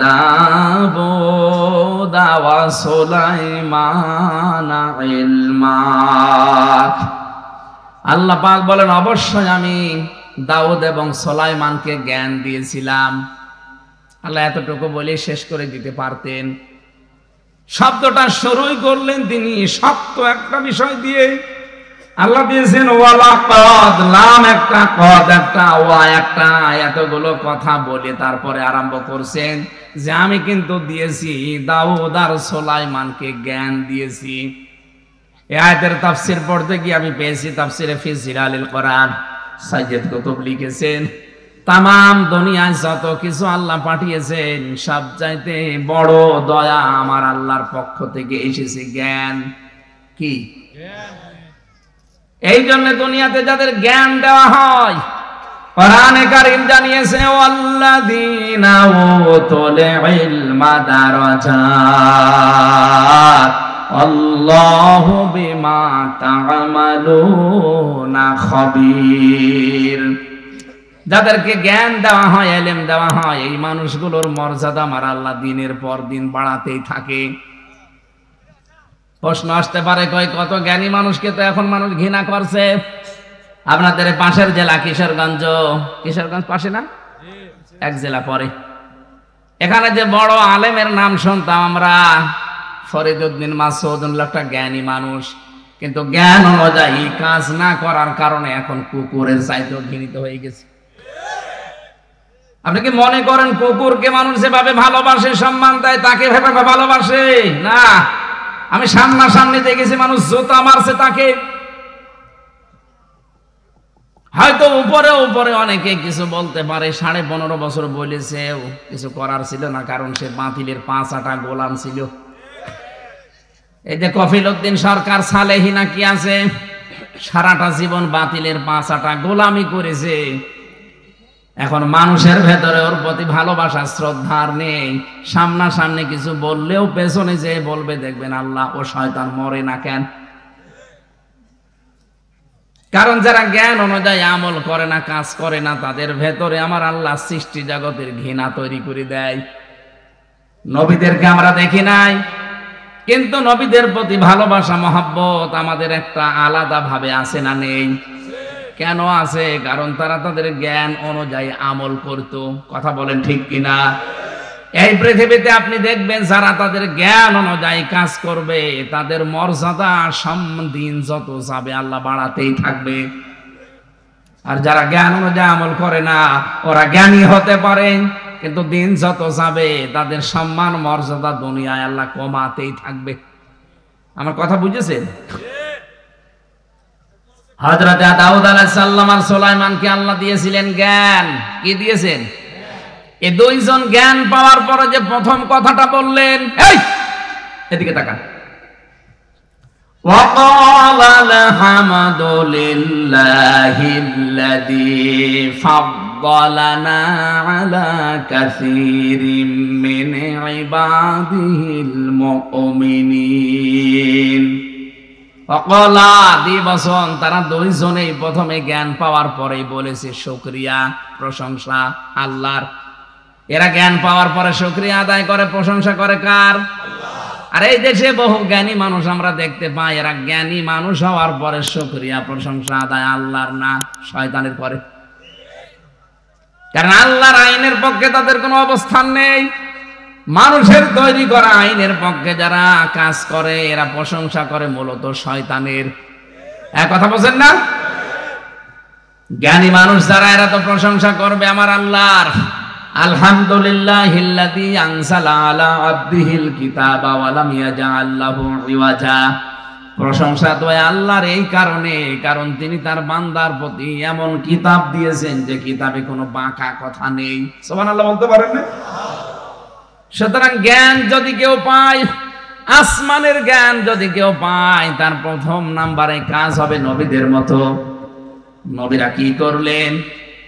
দাউদা ওয়া সুলাইমানা ইলমা। আল্লাহ পাক বলেন, অবশ্যই আমি দাউদ এবং সুলাইমানকে জ্ঞান দিয়েছিলাম। আল্লাহ এতটুকু বলে শেষ করে দিতে পারতেন। শব্দটা শুরুই করলেন তিনি শক্ত একটা বিষয় দিয়ে। আল্লাহ দিয়েছেন ওয়ালাকাদ, লাম একটা, কদ একটা, ওয়া একটা, এতগুলো কথা বলে তারপরে আরম্ভ করছেন যে আমি কিন্তু দিয়েছি, দাউদ আর সুলাইমানকে জ্ঞান দিয়েছি। এই আয়াতের তাফসীর পড়তে গিয়ে আমি পেয়েছি তাফসীরে ফি জিলালিল কোরআন, সাইয়্যিদ কুতুব লিখেছেন তামাম দুনিয়ায় যত কিছু আল্লাহ পাঠিয়েছেন সব চাইতে বড় দয়া আমার আল্লাহর পক্ষ থেকে এসেছে জ্ঞান। কি এই জন্য দুনিয়াতে যাদের জ্ঞান দেওয়া হয়, কোরআনে কারীম জানিয়েছে ওয়াল্লাযীনা উতুল ইলমা দারাজাত আল্লাহু বিমা তা'মালুনা খাবীর। যাদেরকে জ্ঞান দেওয়া হয়, ইলম দেওয়া হয়, এই মানুষগুলোর মর্যাদা আমার আল্লাহ দিনের পর দিন বাড়াতেই থাকে। প্রশ্ন আসতে পারে, কত জ্ঞানী মানুষকে তো এখন মানুষ ঘৃণা করছে। আপনাদের পাশের জেলা কিশোরগঞ্জ, কিশোরগঞ্জ পাশে না, এক জেলা পরে, এখানে যে বড় আলেমের নাম শুনতাম আমরা, ফরিদউদ্দিন মাসউদ, একটা জ্ঞানী মানুষ, কিন্তু জ্ঞান অনুযায়ী কাজ না করার কারণে এখন কুকুরের চাইতেও ঘৃণিত হয়ে গেছে। আপনি কি মনে করেন কুকুরকে মানুষ যেভাবে ভালোবাসে, সম্মান দেয়, তাকে ভেবে ভালোবাসে না? আমি সামনাসামনি দেখেছি মানুষ জুতা মারছে তাকে। হয়তো উপরে উপরে অনেকে কিছু বলতে পারে, 15.5 বছর বলেছে, কিছু করার ছিল না, কারণ সে বাতিলের 5 আটা গোলাম ছিল। এই যে কফিলউদ্দিন সরকার সালেহী না কি আছে, সারাটা জীবন বাতিলের 5 আটা গোলামি করেছে। এখন মানুষের ভেতরে ওর প্রতি ভালোবাসা, শ্রদ্ধার নেই। সামনাসামনি কিছু বললেও পেছনে যে বলবে, দেখবেন আল্লাহ ও শয়তান মরে না কেন? কারণ যারা জ্ঞান অনুযায়ী আমল করে না, কাজ করে না, তাদের ভেতরে আমার আল্লাহ সৃষ্টি জগতের ঘৃণা তৈরি করে দেয়। নবীদেরকে আমরা দেখি নাই, কিন্তু নবীদের প্রতি ভালোবাসা, মহব্বত আমাদের একটা আলাদা ভাবে আছে না নেই? কেন আছে? কারণ তারা তাদের জ্ঞান অনুযায়ী আমল করত। কথা বলেন ঠিক কিনা? এই পৃথিবীতে আপনি দেখবেন যারা তাদের জ্ঞান অনুযায়ী কাজ করবে, তাদের মর্যাদা দিন যত যাবে আল্লাহ বাড়াতেই থাকবে। আর যারা জ্ঞান অনুযায়ী আমল করে না, ওরা জ্ঞানী হতে পারে, কিন্তু দিন যত যাবে তাদের সম্মান মর্যাদা দুনিয়ায় আল্লাহ কমাতেই থাকবে। আমার কথা বুঝেছেন? হযরত দাউদ আলাইহিস সালাম আর সুলাইমানকে আল্লাহ দিয়েছিলেন জ্ঞান। কি দিয়েছেন? এই দুইজন জ্ঞান পাওয়ার পরে যে প্রথম কথাটা বললেন, এই এদিকে তাকান, ওয়াকালা আলহামদুলিল্লাহিল্লাযী ফাদ্দালানা আলা কাসীরিম মিন ইবাদিহিল মুমিনিন। অকলা দিবসন, তারা দুইজনেই প্রথমে জ্ঞান পাওয়ার পরেই বলেছে শুকরিয়া, প্রশংসা আল্লাহর। এরা জ্ঞান পাওয়ার পরে শুকরিয়া আদায় করে, প্রশংসা করে কার? আর এই দেশে বহু জ্ঞানী মানুষ আমরা দেখতে পাই, এরা জ্ঞানী মানুষ হওয়ার পরে শুকরিয়া প্রশংসা আদায় আল্লাহর না শয়তানের করে। কারণ আল্লাহর আইনের পক্ষে তাদের কোনো অবস্থান নেই। মানুষের তৈরি করা আইনের পক্ষে যারা কাজ করে এরা প্রশংসা করে মূলত শয়তানের। এক কথা বলছেন না? জ্ঞানী মানুষ যারা এরা তো প্রশংসা করবে আমার আল্লাহর। আলহামদুলিল্লাহিল্লাযী আনজালা আলা আবদিহিল কিতাবা ওয়া লাম ইয়াজআল লাহু ইওয়াজা। প্রশংসা তো আল্লাহর এই কারণে, কারণ তিনি তার বান্দার প্রতি এমন কিতাব দিয়েছেন যে কিতাবে কোনো বাঁকা কথা নেই। সুবহানাল্লাহ বলতে পারেন না? সুতরাং জ্ঞান যদি কেউ পায়, আসমানের জ্ঞান যদি কেউ পায়, তার প্রথম নাম্বারে কাজ হবে নবীদের মতো। নবীরা কি করলেন?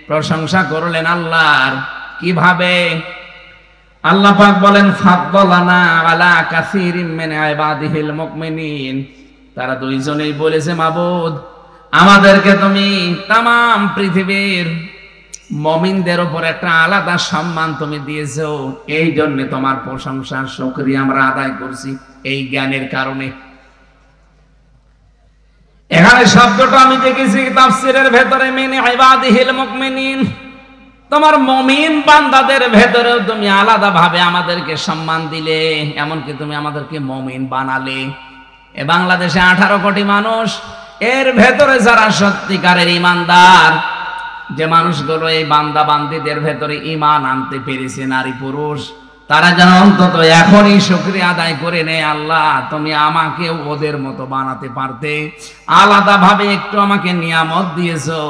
প্রশংসা করলেন আল্লাহর। কিভাবে? আল্লাহ পাক বলেন ফাদ্দালানা আলা কাসীরিম মিন ইবাদিহিল মুমিনিন। তারা দুইজনেই বলেছে মাবুদ আমাদেরকে তুমি তামাম পৃথিবীর মুমিনদের উপর একটা আলাদা সম্মান তুমি দিয়েছো, এই জন্য তোমার প্রশংসা শুকরিয়া আমরা আদায় করছি এই জ্ঞানের কারণে। এখানে শব্দটা আমি দেখেছি তাফসীরের ভেতরে মিন ইবাদিহিল মুমিনিন, তোমার মুমিন বান্দাদের ভেতরেও তুমি আলাদা ভাবে আমাদেরকে সম্মান দিলে, এমনকি তুমি আমাদেরকে মুমিন বানালে। এ বাংলাদেশে 18 কোটি মানুষ, এর ভেতরে যারা সত্যিকারের ঈমানদার, যে মানুষগুলো এই বান্দা বান্দীদের ভেতরে ঈমান আনতে পেরেছে নারী পুরুষ, তারা যেন অন্তত এখনই শুকরিয়া আদায় করে নেয়, আল্লাহ তুমি আমাকে ওদের মতো বানাতে পারতে, আলাদা ভাবে একটু আমাকে নিয়ামত দিয়েছো,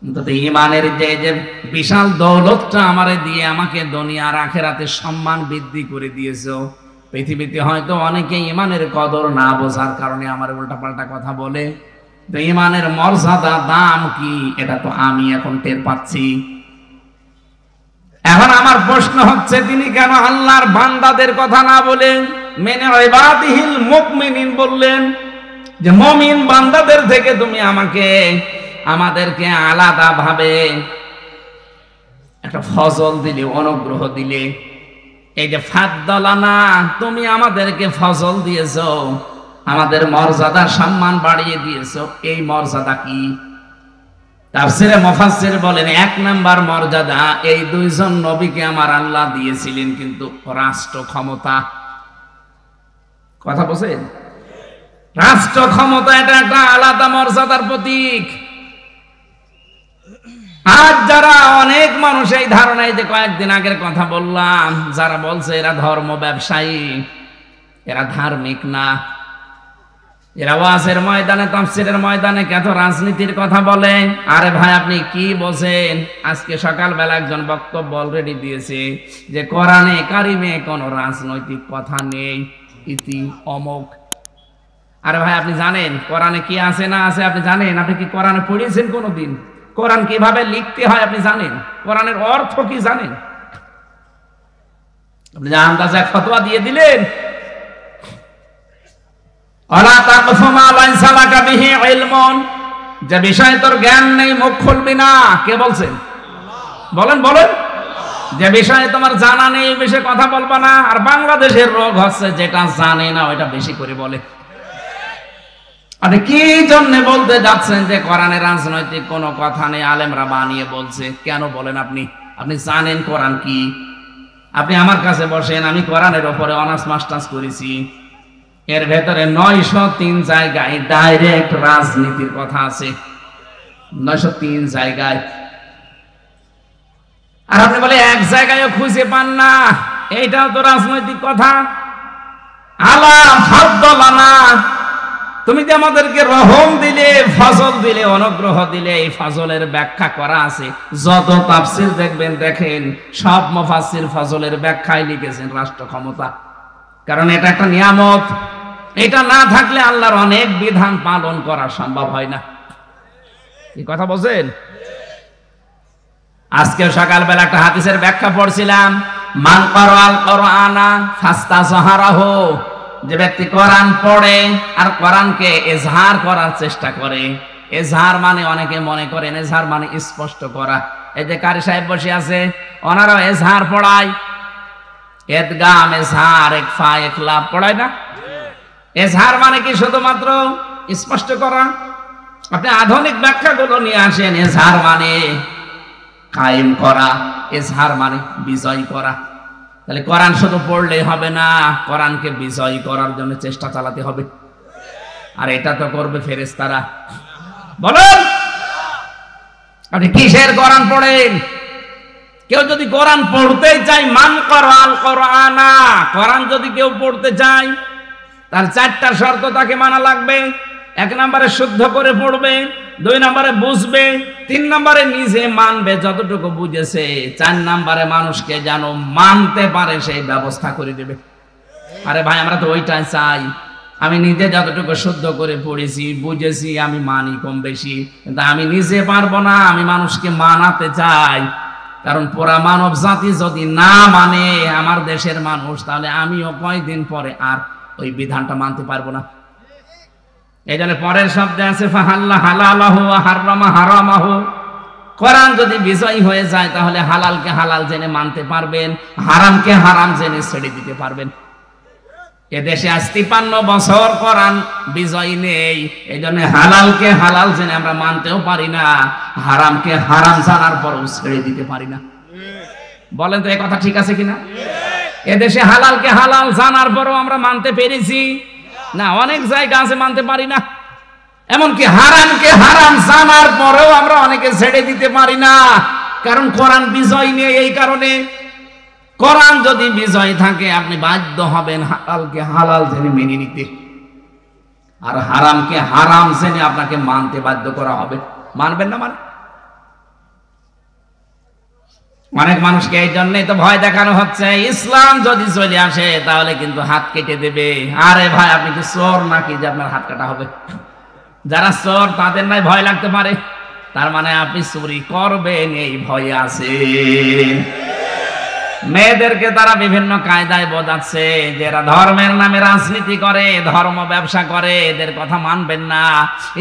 অন্তত ঈমানের যে বিশাল দৌলতটা আমারে দিয়ে আমাকে দুনিয়ার আখিরাতে সম্মান বৃদ্ধি করে দিয়েছো। পৃথিবীতে হয়তো অনেকে ঈমানের কদর না বোঝার কারণে আমার উল্টাপাল্টা কথা বলে, তো ঈমানের মর্যাদা দাম কি এটা তো আমি এখন টের পাচ্ছি। এখন আমার প্রশ্ন হচ্ছে, তিনি কেন আল্লাহর বান্দাদের কথা না বলে মিন ইবাদিহিল মুমিনিন বললেন? যে মুমিন বান্দাদের থেকে তুমি আমাদেরকে আলাদা ভাবে একটা ফজল দিলে, অনুগ্রহ দিলে। এই যে ফাদ্দালানা, তুমি আমাদেরকে ফজল দিয়েছো, আমাদের মর্যাদা সম্মান বাড়িয়ে দিয়েছো, এই মর্যাদা কি? তাফসীরে মুফাসসির বলেন 1 নাম্বার মর্যাদা এই দুইজন নবীকে আমার আল্লাহ দিয়েছিলেন কিন্তু রাষ্ট্র ক্ষমতা। কথা বলেন? রাষ্ট্র ক্ষমতা এটা একটা আলাদা মর্যাদার প্রতীক। আজ যারা অনেক মানুষ এই ধারণায়, যে কয়েকদিন আগের কথা বললাম, যারা বলছে এরা ধর্ম ব্যবসায়ী, এরা ধার্মিক না, এরা ওয়াজের ময়দানে তাফসীরের ময়দানে কত রাজনীতির কথা বলে। আরে ভাই আপনি কি বলছেন? আজকে সকালবেলা একজন বক্তব্য অলরেডি দিয়েছে যে কোরআনে কারিমে কোনো রাজনৈতিক কথা নেই, ইতি অমুক। আরে ভাই আপনি জানেন কোরআনে কি আছে না আছে? আপনি জানেন? আপনি কি কোরআনে পড়েছেন কোনোদিন? কোরআন কিভাবে লিখতে হয় আপনি জানেন? কোরআনের অর্থ কি জানেন? আপনি যা আন্দাজে এক ফতোয়া দিয়ে দিলেন। আলা তাকফু মা লাইসা লাকা বিহি ইলমুন, যে বিষয়ে তোর জ্ঞান নেই মুখ খুলবি না। কে বলছেন? বলেন বলেন। যে বিষয়ে তোমার জানা নেই এই বিষয়ে কথা বলবা না। আর বাংলাদেশের রোগ হচ্ছে যেটা জানে না ওইটা বেশি করে বলে। আপনি কি জন্য বলতে যাচ্ছেন যে কোরআনে রাজনৈতিক কোনো কথা নেই, আলেমরা বানিয়ে বলছে? কেন বলেন? আপনি জানেন কোরআন কি? আপনি আমার কাছে বসেন, আমি কোরআনের উপরে অনার্স মাস্টার্স করেছি। এর ভেতরে 903 জায়গায় ডাইরেক্ট রাজনীতির কথা আছে, 903 জায়গায়। আর আপনি বলে এক জায়গায়ও খুঁজে পান না, এইটাও তো রাজনৈতিক কথা। আলা ফাদ্দালানা, তুমি যে আমাদেরকে রহম দিলে, ফজল দিলে, অনুগ্রহ দিলে, এই ফজলের ব্যাখ্যা করা আছে। যত তাফসীর দেখবেন, দেখেন সব মুফাসসির ফজলের ব্যাখ্যায় লিখেছেন রাষ্ট্র ক্ষমতা। কারণ এটা একটা নিয়ামত, এটা না থাকলে আল্লাহর অনেক বিধান পালন করা সম্ভব হয় না। এই কথা বলছেন? আজকে সকালবেলা একটা হাদিসের ব্যাখ্যা পড়ছিলাম, মান কারাল কোরআনা ফাস্তাজহারাহু, যে ব্যক্তি কোরআন পড়ে আর কোরআনকে ইজহার করার চেষ্টা করে। ইজহার মানে অনেকে মনে করেন ইজহার মানে স্পষ্ট করা। এই যে কারি সাহেব বসে আছে, ওনারা ইজহার পড়ায়, এদগাম এজহার ইখফা ইখলাব পড়ায় না? এজহার মানে কি শুধুমাত্র স্পষ্ট করা? আপনি আধুনিক ব্যাখ্যাগুলো নিয়ে আসেন। এজহার মানে কায়েম করা, এজহার মানে বিজয় করা। তাহলে কোরআন শুধু পড়লেই হবে না, কোরআনকে বিজয় করার জন্য চেষ্টা চালাতে হবে। আর এটা তো করবে ফেরেশতারা। বলেন আপনি কিসের কোরআন পড়েন? কেউ যদি কোরআন পড়তেই চায়, মান করাল কোরআনা, কোরআন যদি কেউ পড়তে চায় তার চারটা শর্ত তাকে মানা লাগবে। এক নম্বরে শুদ্ধ করে পড়বে, 2 নম্বরে বুঝবে, 3 নম্বরে নিজে মানবে যতটুকু বুঝেছে, 4 নম্বরে মানুষকে যেন মানতে পারে সেই ব্যবস্থা করে দেবে। আরে ভাই আমরা তো ওইটাই চাই। আমি নিজে যতটুকু শুদ্ধ করে পড়েছি বুঝেছি আমি মানি কম বেশি, কিন্তু আমি নিজে পারবো না, আমি মানুষকে মানাতে চাই। কারণ পুরা মানব জাতি যদি না মানে আমার দেশের মানুষ, তাহলে আমিও কয়েকদিন পরে আর ওই বিধানটা মানতে পারবো না। এই জন্য পরের শব্দে আছে ফাহাল্লা হালালাহু ওয়া হারামা হারামাহু। কোরআন যদি বিজয়ী হয়ে যায় তাহলে হালালকে হালাল জেনে মানতে পারবেন, হারামকে হারাম জেনে ছেড়ে দিতে পারবেন। এদেশে আজ 53 বছর কোরআন বিজয়ী নেই, এই জন্য হালালকে হালাল জেনে আমরা মানতেও পারি না, হারামকে হারাম জানার পরও ছেড়ে দিতে পারি না। বলেন তো এই কথা ঠিক আছে কিনা? এদেশে হালালকে হালাল জানার পরও আমরা মানতে পেরেছি না? অনেক জায়গা আছে মানতে পারি না। এমনকি হারামকে হারাম জানার পরেও আমরা অনেকে ছেড়ে দিতে পারি না, কারণ কোরআন বিজয় নেই। এই কারণে কোরআন যদি বিজয় থাকে আপনি বাধ্য হবেন হালালকে হালাল জেনে মেনে নিতে, আর হারামকে হারাম জেনে আপনাকে মানতে বাধ্য করা হবে। মানবেন না মানে? অনেক মানুষকে এই জন্যই তো ভয় দেখানো হচ্ছে, ইসলাম যদি চলে আসে তাহলে কিন্তু হাত কেটে দেবে। আরে ভাই আপনি কি চোর নাকি যে আপনার হাত কাটা হবে? যারা চোর তাদের নাই ভয় লাগতে পারে, তার মানে আপনি চুরি করবেন এই ভয় আছেন। মেয়েদেরকে তারা বিভিন্ন কায়দায় বোঝাচ্ছে যে এরা ধর্মের নামে রাজনীতি করে, ধর্ম ব্যবসা করে, এদের কথা মানবেন না।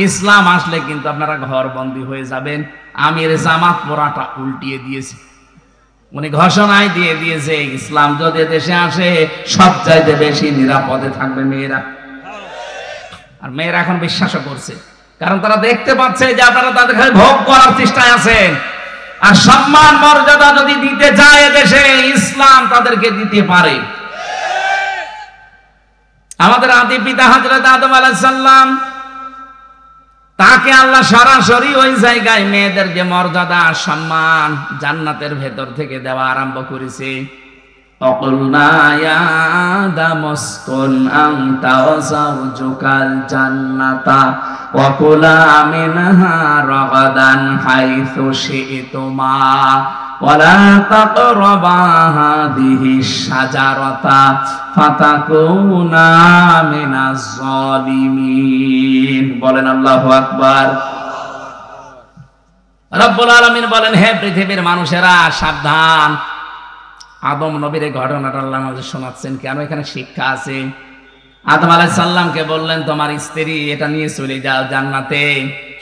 ইসলাম আসলে কিন্তু আপনারা ঘরবন্দি হয়ে যাবেন। আমির জামাত পোড়াটা উল্টিয়ে দিয়েছে, উনি ঘোষণায় দিয়ে দিয়েছে ইসলাম যদি দেশে আসে সবচাইতে বেশি নিরাপদে থাকবে মেয়েরা। আর মেয়েরা এখন বিশ্বাসও করছে, কারণ তারা দেখতে পাচ্ছে যে আপনারা তাদের কাছে ভোগ করার চেষ্টায় আছেন। আর সম্মান মর্যাদা যদি দিতে যায় দেশে, ইসলাম তাদেরকে দিতে পারে। আমাদের আদি পিতা হযরত আদম আলাইহিস সালাম, তাকে আল্লাহ সরাসরি ওই জায়গায় মেয়েদের যে মর্যাদা সম্মান জান্নাতের ভেতর থেকে দেওয়া আরম্ভ করেছে। অকুলনা ইয়া আদামুসকুন আনতা ওয়া যাওজুকাল জান্নাতা ওয়া কুলা মিনহা রাগাদান হাইসু শি'তুমা ওয়া লা তাকরাবা হাযিহিশ শাজারাতা ফাতাকুনা মিনাজ জালিমিন। বলেন আল্লাহু আকবার। রব্বুল আলামিন বলেন, হে পৃথিবীর মানুষেরা সাবধান। আদম নবীর ঘটনাটা আল্লাহ আমাদের শোনাচ্ছেন কেন? এখানে শিক্ষা আছে। আদম আলাইহিস সালামকে বললেন তোমার স্ত্রী এটা নিয়ে চলে যাও জান্নাতে,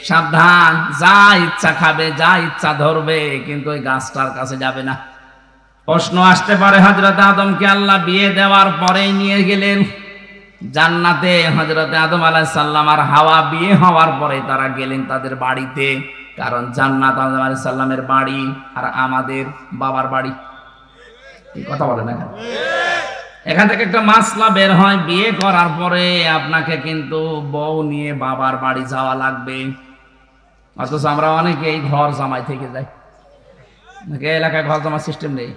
সাবধান, যা ইচ্ছা খাবে, যা ইচ্ছা ধরবে, কিন্তু ওই গাছটার কাছে যাবে না। প্রশ্ন আসতে পারে, হযরত আদমকে আল্লাহ বিয়ে দেওয়ার পরেই নিয়ে গেলেন জান্নাতে, হযরত আদম আলাইহিস সালাম আর হাওয়া বিয়ে হওয়ার পরে তারা গেলেন তাদের বাড়িতে, কারণ জান্নাত আদম আলাইহিস সালামের বাড়ি আর আমাদের বাবার বাড়ি। কথা বলে না? এখান থেকে একটা মাসলা বের হয়, বিয়ে করার পরে আপনাকে কিন্তু বউ নিয়ে বাবার বাড়ি যাওয়া লাগবে। অথচ আমরা অনেকে এই ঘর জামাই থেকে যাই, নাকি এলাকায় ঘর জামাই সিস্টেম নেই।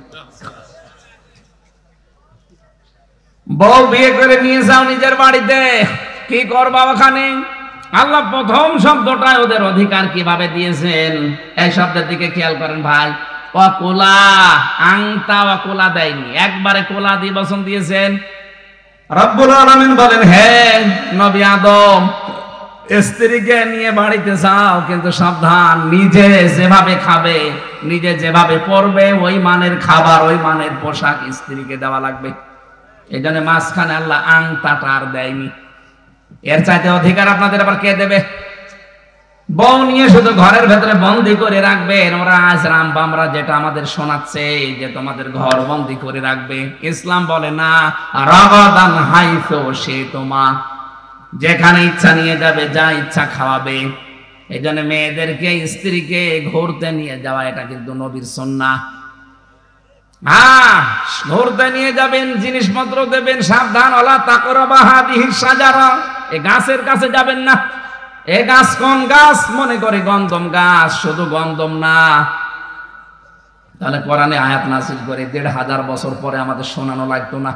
বউ বিয়ে করে নিয়ে যাও নিজের বাড়িতে, কি করবা ওখানে? আল্লাহ প্রথম শব্দটায় ওদের অধিকার কিভাবে দিয়েছেন এই শব্দের দিকে খেয়াল করেন ভাই। ওয়াকুলা, আংতা ওয়াকুলা দেয়নি, একবারে কোলা দিয়ে বচন দিয়েছেন। রব্বুল আলামিন বলেন, হে নবী আদম, স্ত্রীকে নিয়ে বাড়িতে যাও, কিন্তু সাবধান, নিজে যেভাবে খাবে, নিজে যেভাবে পরবে, ওই মানের খাবার, ওই মানের পোশাক স্ত্রীকে দেওয়া লাগবে। এই জন্য মাঝখানে আল্লাহ আংতাটা আর দেয়নি। এর চাইতে অধিকার আপনাদের আবার কে দেবে? বউ নিয়ে শুধু ঘরের ভেতরে বন্দি করে রাখবেন। ওরা আজ রামবামরা যেটা আমাদের শোনাচ্ছে যে তোমাদের ঘর বন্দি করে রাখবে, ইসলাম বলে না, রাগাদান হাইসু শিতুমা, যেখানে ইচ্ছা নিয়ে যাবে, যা ইচ্ছা খাওয়াবে। এই জন্য মেয়েদেরকে, স্ত্রীকে ঘুরতে নিয়ে যাওয়া এটা কিন্তু নবীর সুন্নাহ। হ্যাঁ, ঘুরতে নিয়ে যাবেন, জিনিসপত্র দেবেন, সাবধান, ওয়ালা তাকরাবা হাদিহি শাজারা, এই গাছের কাছে যাবেন না। এ গাছ কোন গাছ? মনে করে গন্ধম গাছ। শুধু গন্ধম না, তাহলে কোরআনে আয়াত নাযিল করে ১৫০০ বছর পরে আমাদের শোনানো লাগতো না।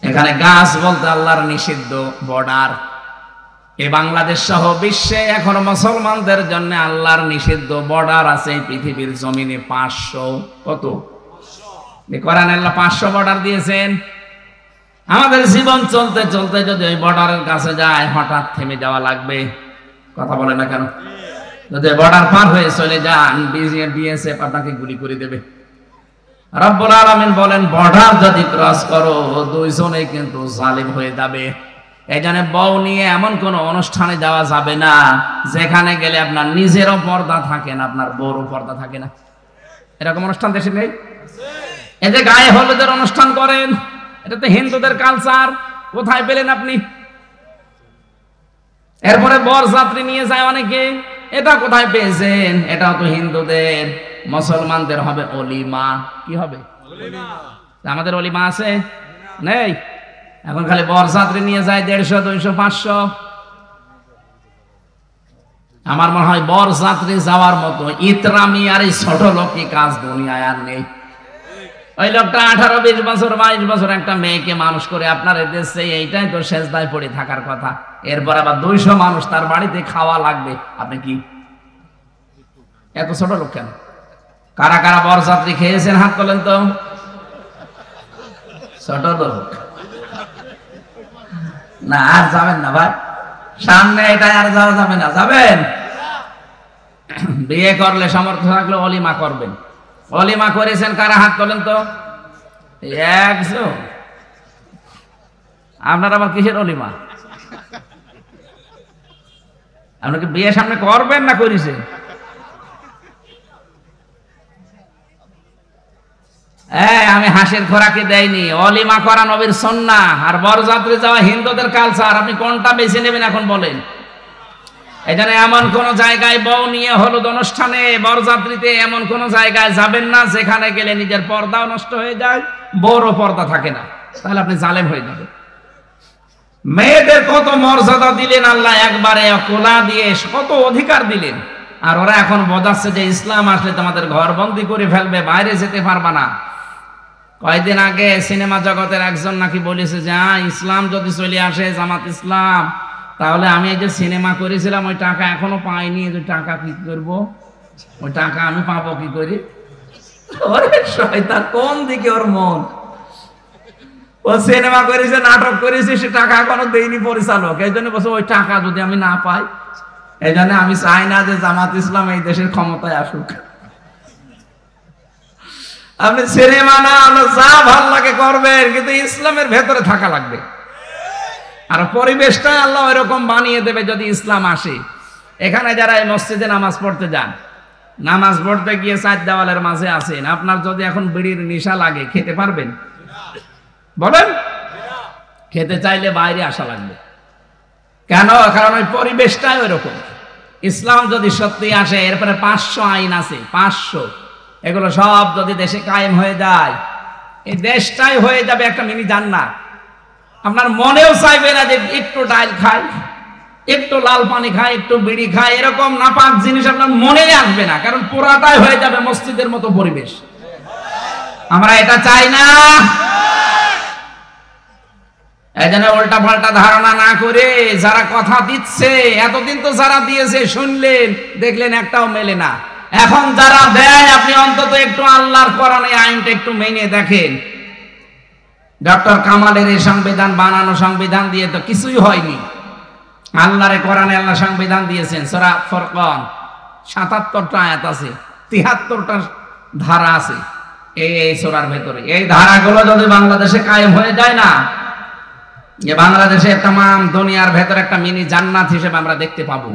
এখানে গাছ বলতে আল্লাহর নিষিদ্ধ বর্ডার। এই বাংলাদেশ সহ বিশ্বে এখন মুসলমানদের জন্য আল্লাহর নিষিদ্ধ বর্ডার আছে এই পৃথিবীর জমিনে ৫০০। কত? কোরআনে আল্লাহ ৫০০ বর্ডার দিয়েছেন। আমাদের জীবন চলতে চলতে যদি ওই বর্ডারের কাছে যায়, হঠাৎ থেমে যাওয়া লাগবে। কথা বলে না কেন? যদি বর্ডার পার হয়ে চলে যান, বিএসএফ আপনাকে গুলি করে দেবে। রব্বুল আলামিন বলেন, বর্ডার যদি ক্রস করো, দুইজনেই কিন্তু জালিম হয়ে যাবে। এই জন্য বউ নিয়ে এমন কোন অনুষ্ঠানে যাওয়া যাবে না যেখানে গেলে আপনার নিজেরও পর্দা থাকে না, আপনার বউরও পর্দা থাকে না। এরকম অনুষ্ঠান দেশে নেই? এই যে গায়ে হলুদের অনুষ্ঠান করেন, এটা তো হিন্দুদের কালচার। কোথায় পেলেন আপনি? এরপরে বরযাত্রী নিয়ে যায় অনেকে, এটা কোথায় পেয়েছেন? এটাও তো হিন্দুদের। মুসলমানদের হবে অলিমা। কি হবে? আমাদের অলিমা আছে? নেই। এখন খালি বরযাত্রী নিয়ে যায় ১৫০, ২০০, ৫০০। আমার মনে হয় বরযাত্রী যাওয়ার মতো ইতরামি আর এই ছোট লোকই কাজ দুনিয়ায় আর নেই। ওই লোকটা ১৮, ২০ বছর, ২২ বছর একটা মেয়েকে মানুষ করে আপনার দেশে, এইটাই তো সেজদায় পড়ে থাকার কথা। এরপর আবার ২০০ মানুষ তার বাড়িতে খাওয়া লাগবে। আপনি কি এত ছোট লোক কেন? কারা কারা বরযাত্রী খেয়েছেন হাত তোলেন তো। ছোট লোক না, আর যাবেন না ভাই, সামনে এটা আর যাওয়া যাবে না। যাবেন? বিয়ে করলে সামর্থ্য থাকলে অলিমা করবেন। অলিমা করেছেন কারা হাত তোলেন তো। ১০০। আপনার আবার কিসের অলিমা? আপনাকে বিয়ে সামনে করবেন না করেছেন? আমি হাসির খোরাকি দেয়নি। অলিমা করা নবীর সুন্নাহ, আর বরযাত্রী যাওয়া হিন্দুদের কালচার। আপনি কোনটা বেছে নেবেন এখন বলেন? এই জন্য এমন কোন জায়গায় বউ নিয়ে হলুদ অনুষ্ঠানে, বরযাত্রীতে এমন কোন জায়গায় যাবেন না যেখানে গেলে নিজের পর্দাও নষ্ট হয়ে যায়, বড় পর্দা থাকে না, তাহলে আপনি জালেম হয়ে যাবেন। মেয়েদের কত মর্যাদা দিলেন আল্লাহ, একবারে কোলা দিয়ে কত অধিকার দিলেন। আর ওরা এখন বোঝাচ্ছে যে ইসলাম আসলে তোমাদের ঘর বন্দি করে ফেলবে, বাইরে যেতে পারবা না। কয়েকদিন আগে সিনেমা জগতের একজন নাকি বলেছে যে ইসলাম যদি চলে আসে, জামাত ইসলাম, তাহলে আমি এই যে সিনেমা করেছিলাম ওই টাকা এখনো পাইনি, ওই টাকা কি করব? ওই টাকা আমি পাবো কি করি? ওরে শয়তান, কোন দিকে ওর মন? ও সিনেমা করেছে, নাটক করেছে, সে টাকা এখনো দেয়নি পরিচালক। এই জন্য বলছে ওই টাকা যদি আমি না পাই, এই জন্য আমি চাই না যে জামাত ইসলাম এই দেশের ক্ষমতায় আসুক। আপনি সিনেমা না, আপনার যা ভাল লাগে করবেন, কিন্তু ইসলামের ভেতরে থাকা লাগবে। আর পরিবেশটা আল্লাহ এরকম বানিয়ে দেবে যদি ইসলাম আসে। এখানে যারা এই মসজিদে নামাজ পড়তে যান, নামাজ পড়তে গিয়ে ৪ দেওয়ালের মাঝে আছেন, আপনার যদি এখন বিড়ির নেশা লাগে, খেতে পারবেন? বলেন। খেতে চাইলে বাইরে আসা লাগবে। কেন? কারণ ওই পরিবেশটাই ওইরকম। ইসলাম যদি সত্যি আসে, এরপরে ৫০০ আইন আছে, ৫০০, এগুলো সব যদি দেশে কায়েম হয়ে যায়, এই দেশটাই হয়ে যাবে একটা মিনি জান্নাত। আপনার মনেও চাইবে না যে একটু ডাল খাই, একটু লাল পানি খাই, একটু বিড়ি খাই, এরকম নাপাক জিনিস আপনার মনে আসবে না, কারণ পুরাটাই হয়ে যাবে মসজিদের মতো পরিবেশ। আমরা এটা চাই না। এই জন্য উল্টা পাল্টা ধারণা না করে যারা কথা দিচ্ছে, এতদিন তো যারা দিয়েছে শুনলেন, দেখলেন একটাও মেলে না। এখন যারা দেয়, আপনি অন্তত একটু আল্লাহর কোরআনে আইনটা একটু মেনে দেখেন। ডক্টর কামালের এই সংবিধান বানানো সংবিধান দিয়ে তো কিছুই হয়নি। আল্লাহর কোরআনে আল্লাহ সংবিধান দিয়েছেন। সূরা ফুরকান ৭৭টা আয়াত আছে, ৭৩টা ধারা আছে এই সূরার ভেতরে। এই ধারাগুলো যদি বাংলাদেশে কায়েম হয়ে যায় না, যে বাংলাদেশে তামাম দুনিয়ার ভেতরে একটা মিনি জান্নাত হিসেবে আমরা দেখতে পাবো।